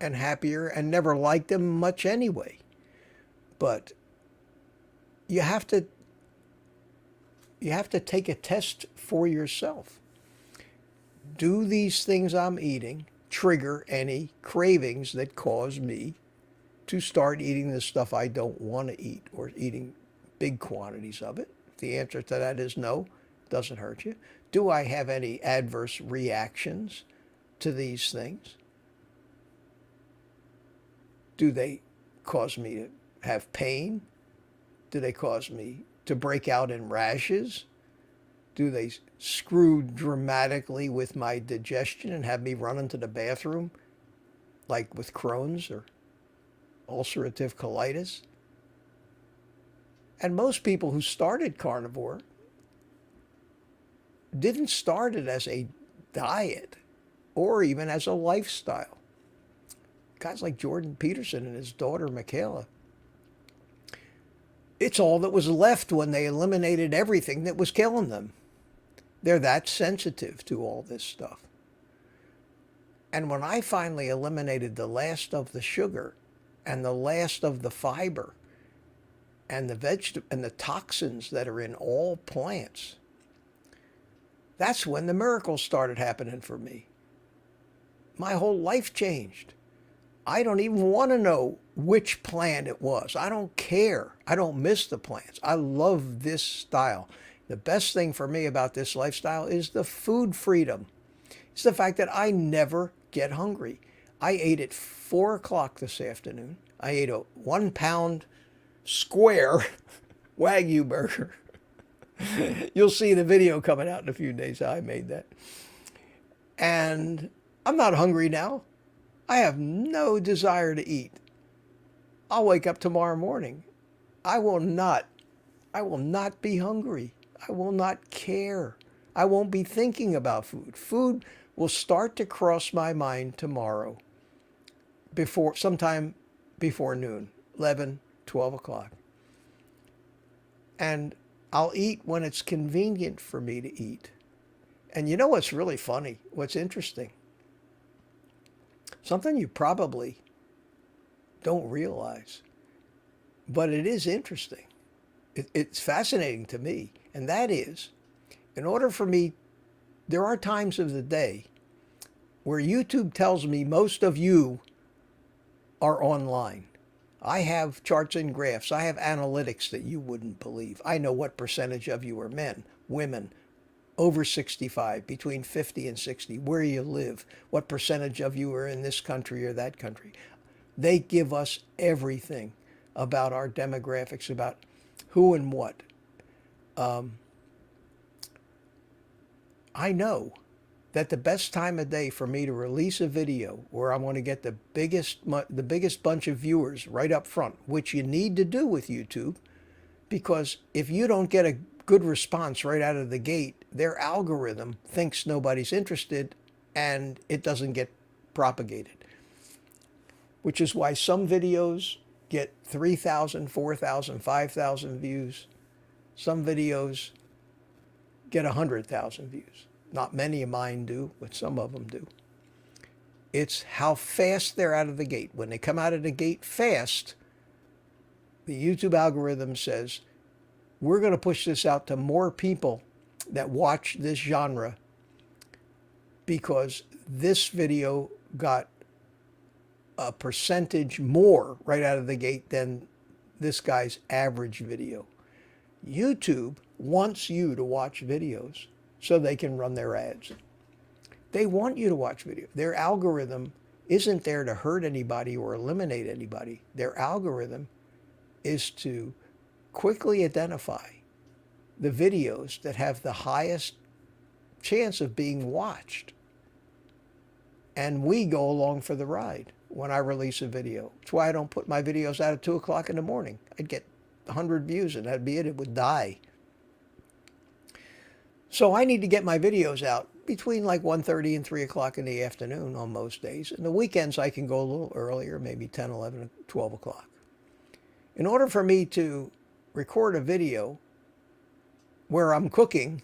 and happier and never liked them much anyway. But you have to take a test for yourself. Do these things I'm eating trigger any cravings that cause me to start eating the stuff I don't want to eat or eating big quantities of it? If the answer to that is no, doesn't hurt you. Do I have any adverse reactions to these things? Do they cause me to have pain? Do they cause me to break out in rashes? Do they screw dramatically with my digestion and have me run into the bathroom like with Crohn's or ulcerative colitis? And most people who started carnivore didn't start it as a diet or even as a lifestyle. Guys like Jordan Peterson and his daughter Michaela, it's all that was left when they eliminated everything that was killing them. They're that sensitive to all this stuff. And when I finally eliminated the last of the sugar and the last of the fiber and the toxins that are in all plants, that's when the miracles started happening for me. My whole life changed. I don't even want to know which plant it was. I don't care. I don't miss the plants. I love this style. The best thing for me about this lifestyle is the food freedom. It's the fact that I never get hungry. I ate at 4 o'clock this afternoon. I ate a 1 pound square Wagyu burger. You'll see the video coming out in a few days how I made that. And I'm not hungry now. I have no desire to eat. I'll wake up tomorrow morning. I will not be hungry. I will not care. I won't be thinking about food. Food will start to cross my mind tomorrow sometime before noon, 11, 12 o'clock. And I'll eat when it's convenient for me to eat. And you know what's really funny? What's interesting? Something you probably don't realize, but it is interesting. It's fascinating to me. And that is, in order for me, there are times of the day where YouTube tells me most of you are online. I have charts and graphs. I have analytics that you wouldn't believe. I know what percentage of you are men, women, over 65, between 50 and 60, where you live, what percentage of you are in this country or that country. They give us everything about our demographics, about who and what. I know that the best time of day for me to release a video where I want to get the biggest bunch of viewers right up front, which you need to do with YouTube, because if you don't get a good response right out of the gate, their algorithm thinks nobody's interested and it doesn't get propagated. Which is why some videos get 3,000, 4,000, 5,000 views. Some videos get 100,000 views. Not many of mine do, but some of them do. It's how fast they're out of the gate. When they come out of the gate fast, the YouTube algorithm says, we're going to push this out to more people that watch this genre because this video got a percentage more right out of the gate than this guy's average video. YouTube wants you to watch videos so they can run their ads. They want you to watch video. Their algorithm isn't there to hurt anybody or eliminate anybody. Their algorithm is to quickly identify the videos that have the highest chance of being watched. And we go along for the ride when I release a video. That's why I don't put my videos out at 2 o'clock in the morning. I'd get 100 views and that'd be it. It would die. So I need to get my videos out between like 1:30 and 3 o'clock in the afternoon on most days. And the weekends I can go a little earlier, maybe 10, 11, 12 o'clock. In order for me to record a video where I'm cooking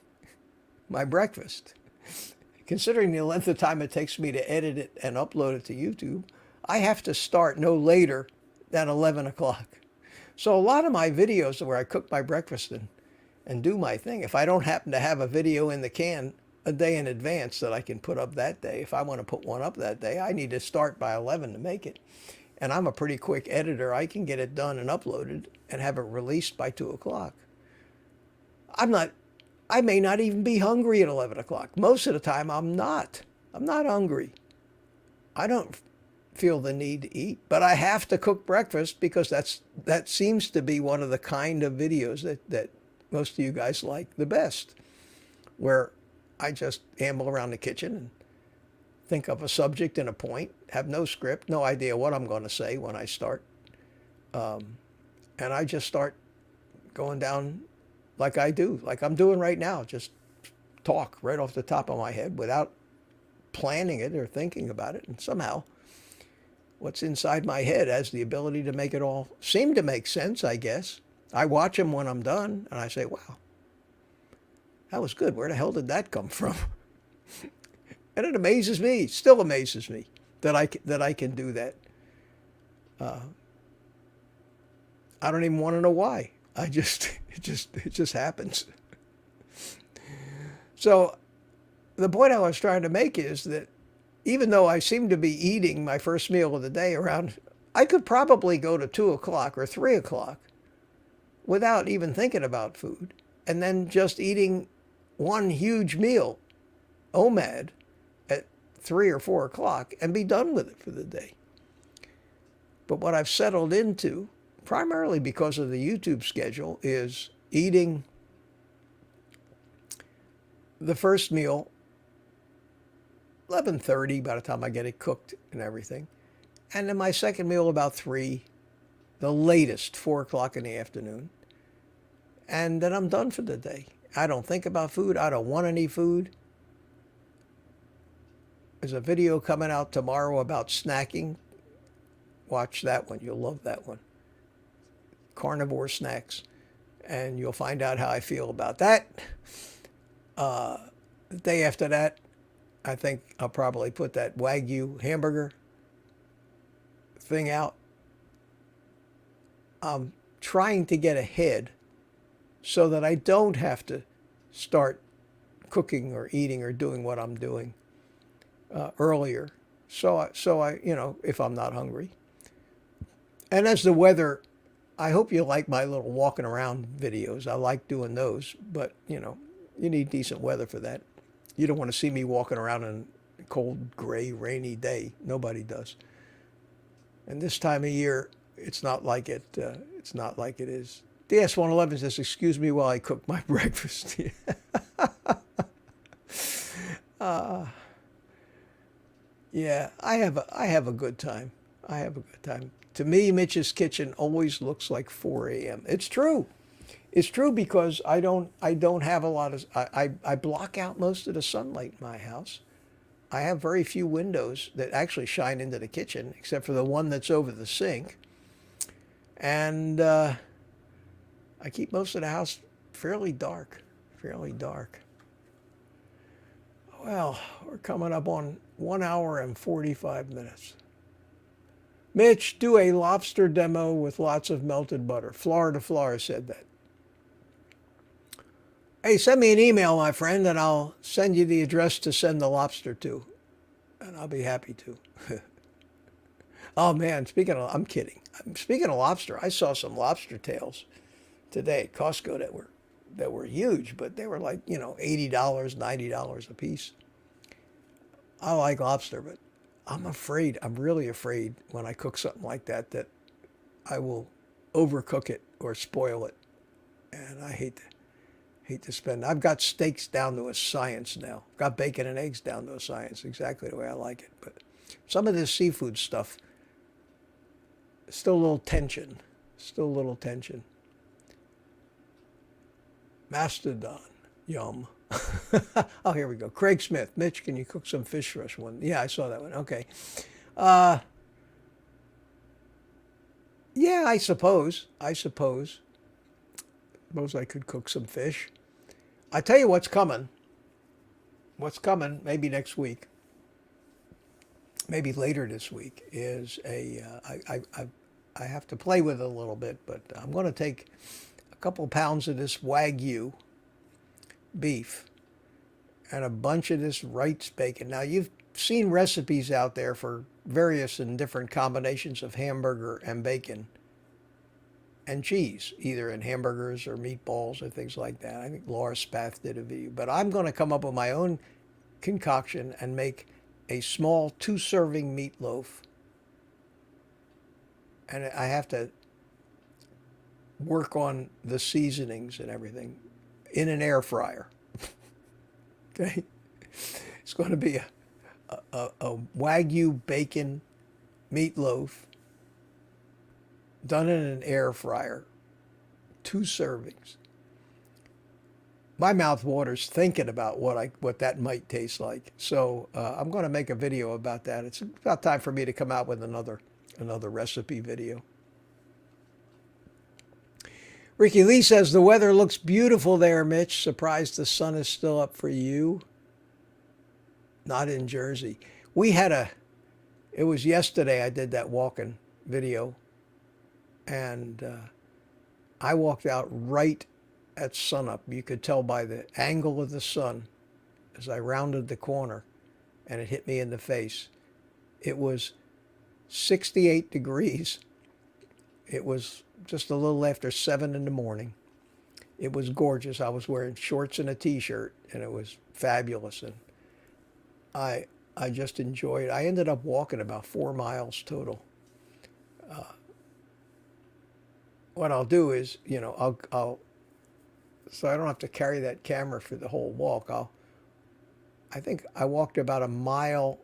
my breakfast, considering the length of time it takes me to edit it and upload it to YouTube, I have to start no later than 11 o'clock. So a lot of my videos where I cook my breakfast and do my thing, if I don't happen to have a video in the can a day in advance that I can put up that day, if I want to put one up that day, I need to start by 11 to make it. And I'm a pretty quick editor. I can get it done and uploaded and have it released by 2 o'clock. I may not even be hungry at 11 o'clock. Most of the time, I'm not. I'm not hungry. I don't feel the need to eat, but I have to cook breakfast because that seems to be one of the kind of videos that most of you guys like the best, where I just amble around the kitchen and think of a subject and a point, have no script, no idea what I'm going to say when I start. And I just start going down like I do, like I'm doing right now, just talk right off the top of my head without planning it or thinking about it. And somehow what's inside my head has the ability to make it all seem to make sense, I guess. I watch them when I'm done and I say, wow, that was good. Where the hell did that come from? And it amazes me, still amazes me that I can do that. I don't even want to know why. It just happens. So the point I was trying to make is that even though I seem to be eating my first meal of the day around, I could probably go to 2 o'clock or 3 o'clock without even thinking about food, and then just eating one huge meal, OMAD, at 3 or 4 o'clock and be done with it for the day. But what I've settled into, primarily because of the YouTube schedule, is eating the first meal 11:30 by the time I get it cooked and everything. And then my second meal about 3, the latest 4 o'clock in the afternoon. And then I'm done for the day. I don't think about food. I don't want any food. There's a video coming out tomorrow about snacking. Watch that one. You'll love that one. Carnivore snacks. And you'll find out how I feel about that. The day after that, I think I'll probably put that Wagyu hamburger thing out. I'm trying to get ahead so that I don't have to start cooking or eating or doing what I'm doing earlier. So I, if I'm not hungry. And as the weather, I hope you like my little walking around videos. I like doing those, but you need decent weather for that. You don't want to see me walking around in a cold, gray, rainy day. Nobody does. And this time of year, it's not like it. It's not like it is. DS111 says, "Excuse me while I cook my breakfast." Yeah, I have a good time. I have a good time. To me, Mitch's kitchen always looks like 4 a.m. It's true. It's true because I don't have a lot of, I block out most of the sunlight in my house. I have very few windows that actually shine into the kitchen, except for the one that's over the sink. And I keep most of the house fairly dark, fairly dark. Well, we're coming up on 1 hour and 45 minutes. Mitch, do a lobster demo with lots of melted butter. Florida said that. Hey, send me an email, my friend, and I'll send you the address to send the lobster to. And I'll be happy to. Oh, man, I'm kidding. Speaking of lobster, I saw some lobster tails today at Costco that were huge, but they were like, $80, $90 a piece. I like lobster, but I'm really afraid when I cook something like that I will overcook it or spoil it. And I hate to spend. I've got steaks down to a science now. I've got bacon and eggs down to a science, exactly the way I like it. But some of this seafood stuff, still a little tension. Mastodon, yum. Oh, here we go. Craig Smith, Mitch, can you cook some fish for us? Yeah, I saw that one. Okay. Yeah, I suppose I could cook some fish. I tell you what's coming. what's coming, maybe next week, maybe later this week, is I have to play with it a little bit, but I'm going to take a couple pounds of this Wagyu beef and a bunch of this Wright's bacon. Now, you've seen recipes out there for various and different combinations of hamburger and bacon and cheese, either in hamburgers or meatballs or things like that. I think Laura Spath did a video. But I'm going to come up with my own concoction and make a small 2-serving meatloaf. And I have to work on the seasonings and everything in an air fryer. Okay? It's going to be a Wagyu bacon meatloaf done in an air fryer. 2 servings. My mouth waters thinking about what that might taste like. So I'm going to make a video about that. It's about time for me to come out with another recipe video. Ricky Lee says, the weather looks beautiful there, Mitch. Surprised the sun is still up for you. Not in Jersey. It was yesterday I did that walking video. And I walked out right at sunup. You could tell by the angle of the sun as I rounded the corner and it hit me in the face. It was 68 degrees. It was just a little after 7 in the morning. It was gorgeous. I was wearing shorts and a t-shirt and it was fabulous. And I just enjoyed it. I ended up walking about 4 miles total. What I'll do is, I'll so I don't have to carry that camera for the whole walk. I think I walked about a mile,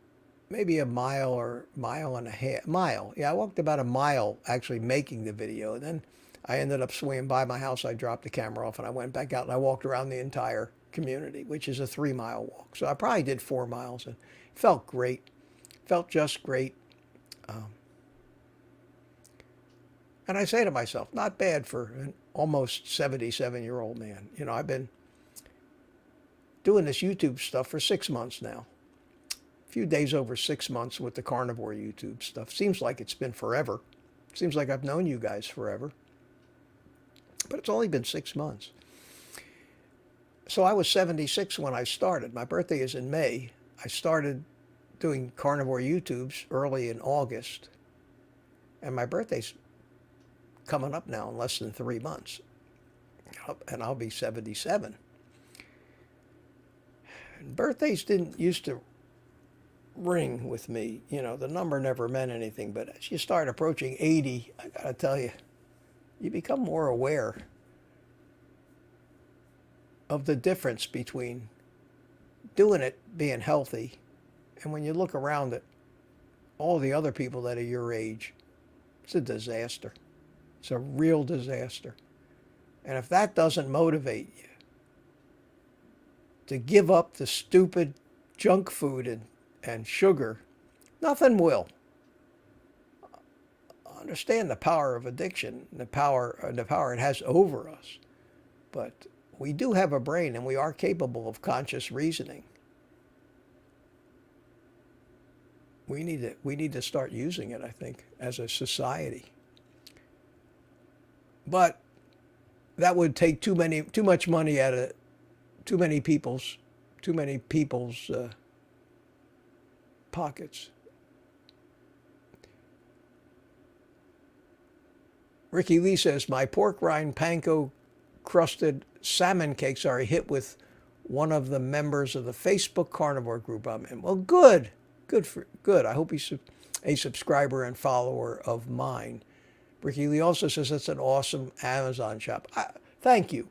maybe a mile or mile and a half. Mile. Yeah, I walked about a mile actually making the video. And then I ended up swinging by my house. I dropped the camera off and I went back out and I walked around the entire community, which is a 3-mile walk. So I probably did 4 miles and it felt great. Felt just great. And I say to myself, not bad for an almost 77-year-old man. I've been doing this YouTube stuff for 6 months now. A few days over 6 months with the carnivore YouTube stuff. Seems like it's been forever. Seems like I've known you guys forever. But it's only been 6 months. So I was 76 when I started. My birthday is in May. I started doing carnivore YouTubes early in August. And my birthday's coming up now in less than 3 months. And I'll be 77. And birthdays didn't used to ring with me. The number never meant anything. But as you start approaching 80, I got to tell you, you become more aware of the difference between doing it, being healthy, and when you look around at all the other people that are your age, it's a disaster. It's a real disaster. And if that doesn't motivate you to give up the stupid junk food and sugar, nothing will. Understand the power of addiction, the power it has over us. But we do have a brain and we are capable of conscious reasoning. We need to start using it, I think, as a society. But that would take too much money out of too many people's pockets. Ricky Lee says, my pork rind panko crusted salmon cakes are a hit with one of the members of the Facebook carnivore group I'm in. Well, good. I hope he's a subscriber and follower of mine. Ricky Lee also says that's an awesome Amazon shop. Thank you.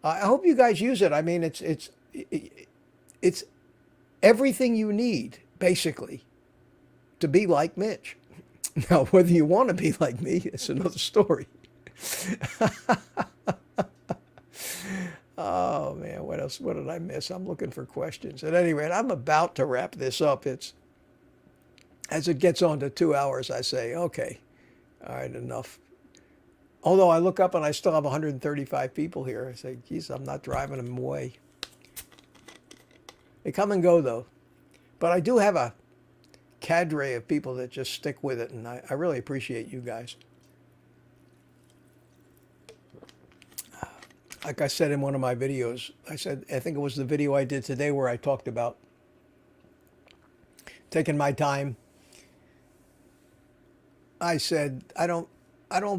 I hope you guys use it. I mean, it's everything you need, basically, to be like Mitch. Now, whether you want to be like me, it's another story. Oh, man, what else? What did I miss? I'm looking for questions. At any rate, I'm about to wrap this up. As it gets on to 2 hours, I say, okay, all right, enough. Although I look up and I still have 135 people here. I say, geez, I'm not driving them away. They come and go, though. But I do have a cadre of people that just stick with it, and I really appreciate you guys. Like I said in one of my videos, I think it was the video I did today where I talked about taking my time. I said, I don't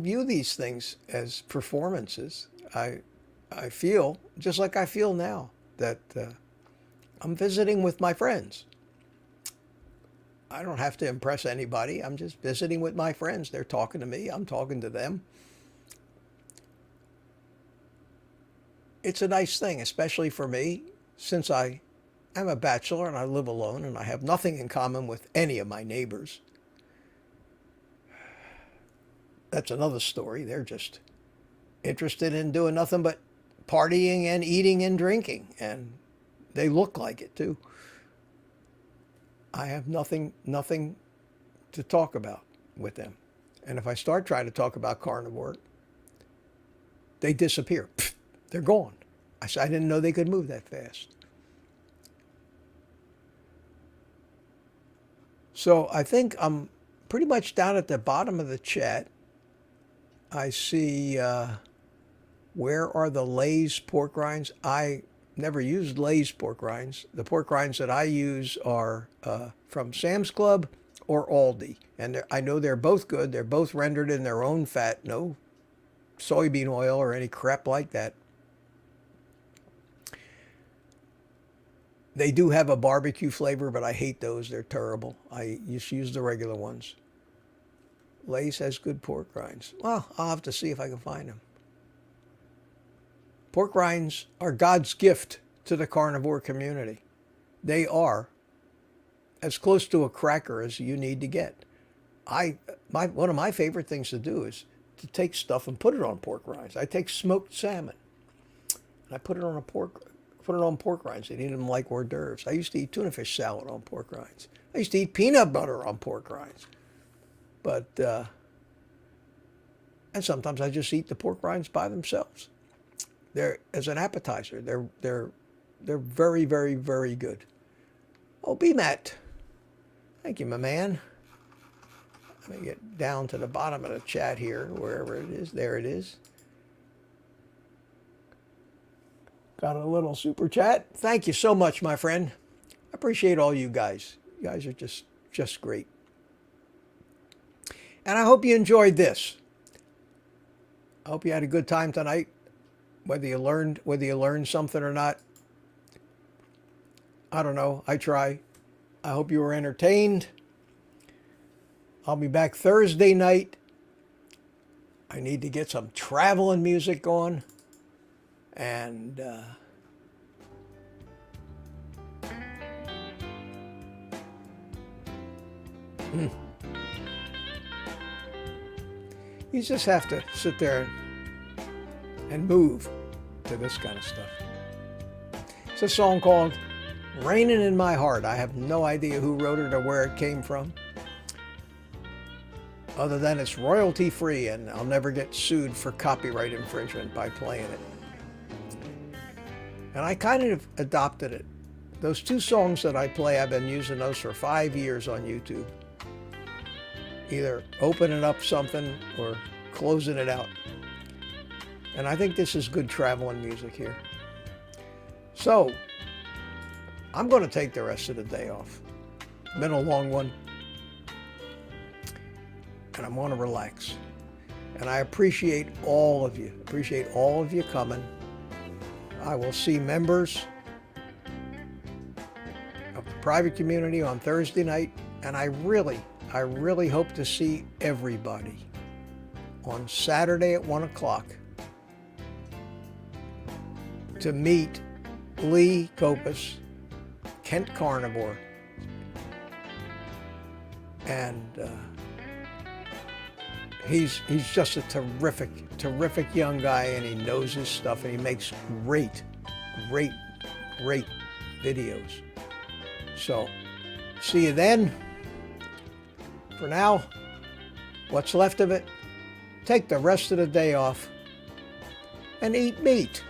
view these things as performances. I feel, just like I feel now, that I'm visiting with my friends. I don't have to impress anybody. I'm just visiting with my friends. They're talking to me. I'm talking to them. It's a nice thing, especially for me, since I am a bachelor and I live alone and I have nothing in common with any of my neighbors. That's another story. They're just interested in doing nothing but partying and eating and drinking, and they look like it too. I have nothing to talk about with them. And if I start trying to talk about carnivore, they disappear. They're gone. I said, I didn't know they could move that fast. So I think I'm pretty much down at the bottom of the chat. I see, where are the Lay's pork rinds? I never used Lay's pork rinds. The pork rinds that I use are from Sam's Club or Aldi. And I know they're both good. They're both rendered in their own fat. No soybean oil or any crap like that. They do have a barbecue flavor, but I hate those. They're terrible. I just use the regular ones. Lay's has good pork rinds. Well, I'll have to see if I can find them. Pork rinds are God's gift to the carnivore community. They are as close to a cracker as you need to get. One of my favorite things to do is to take stuff and put it on pork rinds. I take smoked salmon and I put it on pork rinds. They eat them like hors d'oeuvres. I used to eat tuna fish salad on pork rinds. I used to eat peanut butter on pork rinds. But and sometimes I just eat the pork rinds by themselves. They're as an appetizer. They're very, very, very good. Oh, B-Matt. Thank you, my man. Let me get down to the bottom of the chat here, wherever it is. There it is. Got a little super chat. Thank you so much, my friend. I appreciate all you guys. You guys are just great. And I hope you enjoyed this. I hope you had a good time tonight. Whether you learned something or not, I don't know. I try. I hope you were entertained. I'll be back Thursday night. I need to get some traveling music on. And you just have to sit there and move to this kind of stuff. It's a song called Raining in My Heart. I have no idea who wrote it or where it came from, other than it's royalty free and I'll never get sued for copyright infringement by playing it. And I kind of adopted it. Those two songs that I play, I've been using those for 5 years on YouTube. Either opening up something or closing it out. And I think this is good traveling music here. So, I'm going to take the rest of the day off. Been a long one. And I'm going to relax. And I appreciate all of you. Appreciate all of you coming. I will see members of the private community on Thursday night. And I really hope to see everybody on Saturday at 1 o'clock to meet Lee Kopus, Kent Carnivore. And he's just a terrific young guy, and he knows his stuff, and he makes great videos. So, see you then. For now, what's left of it, take the rest of the day off and eat meat.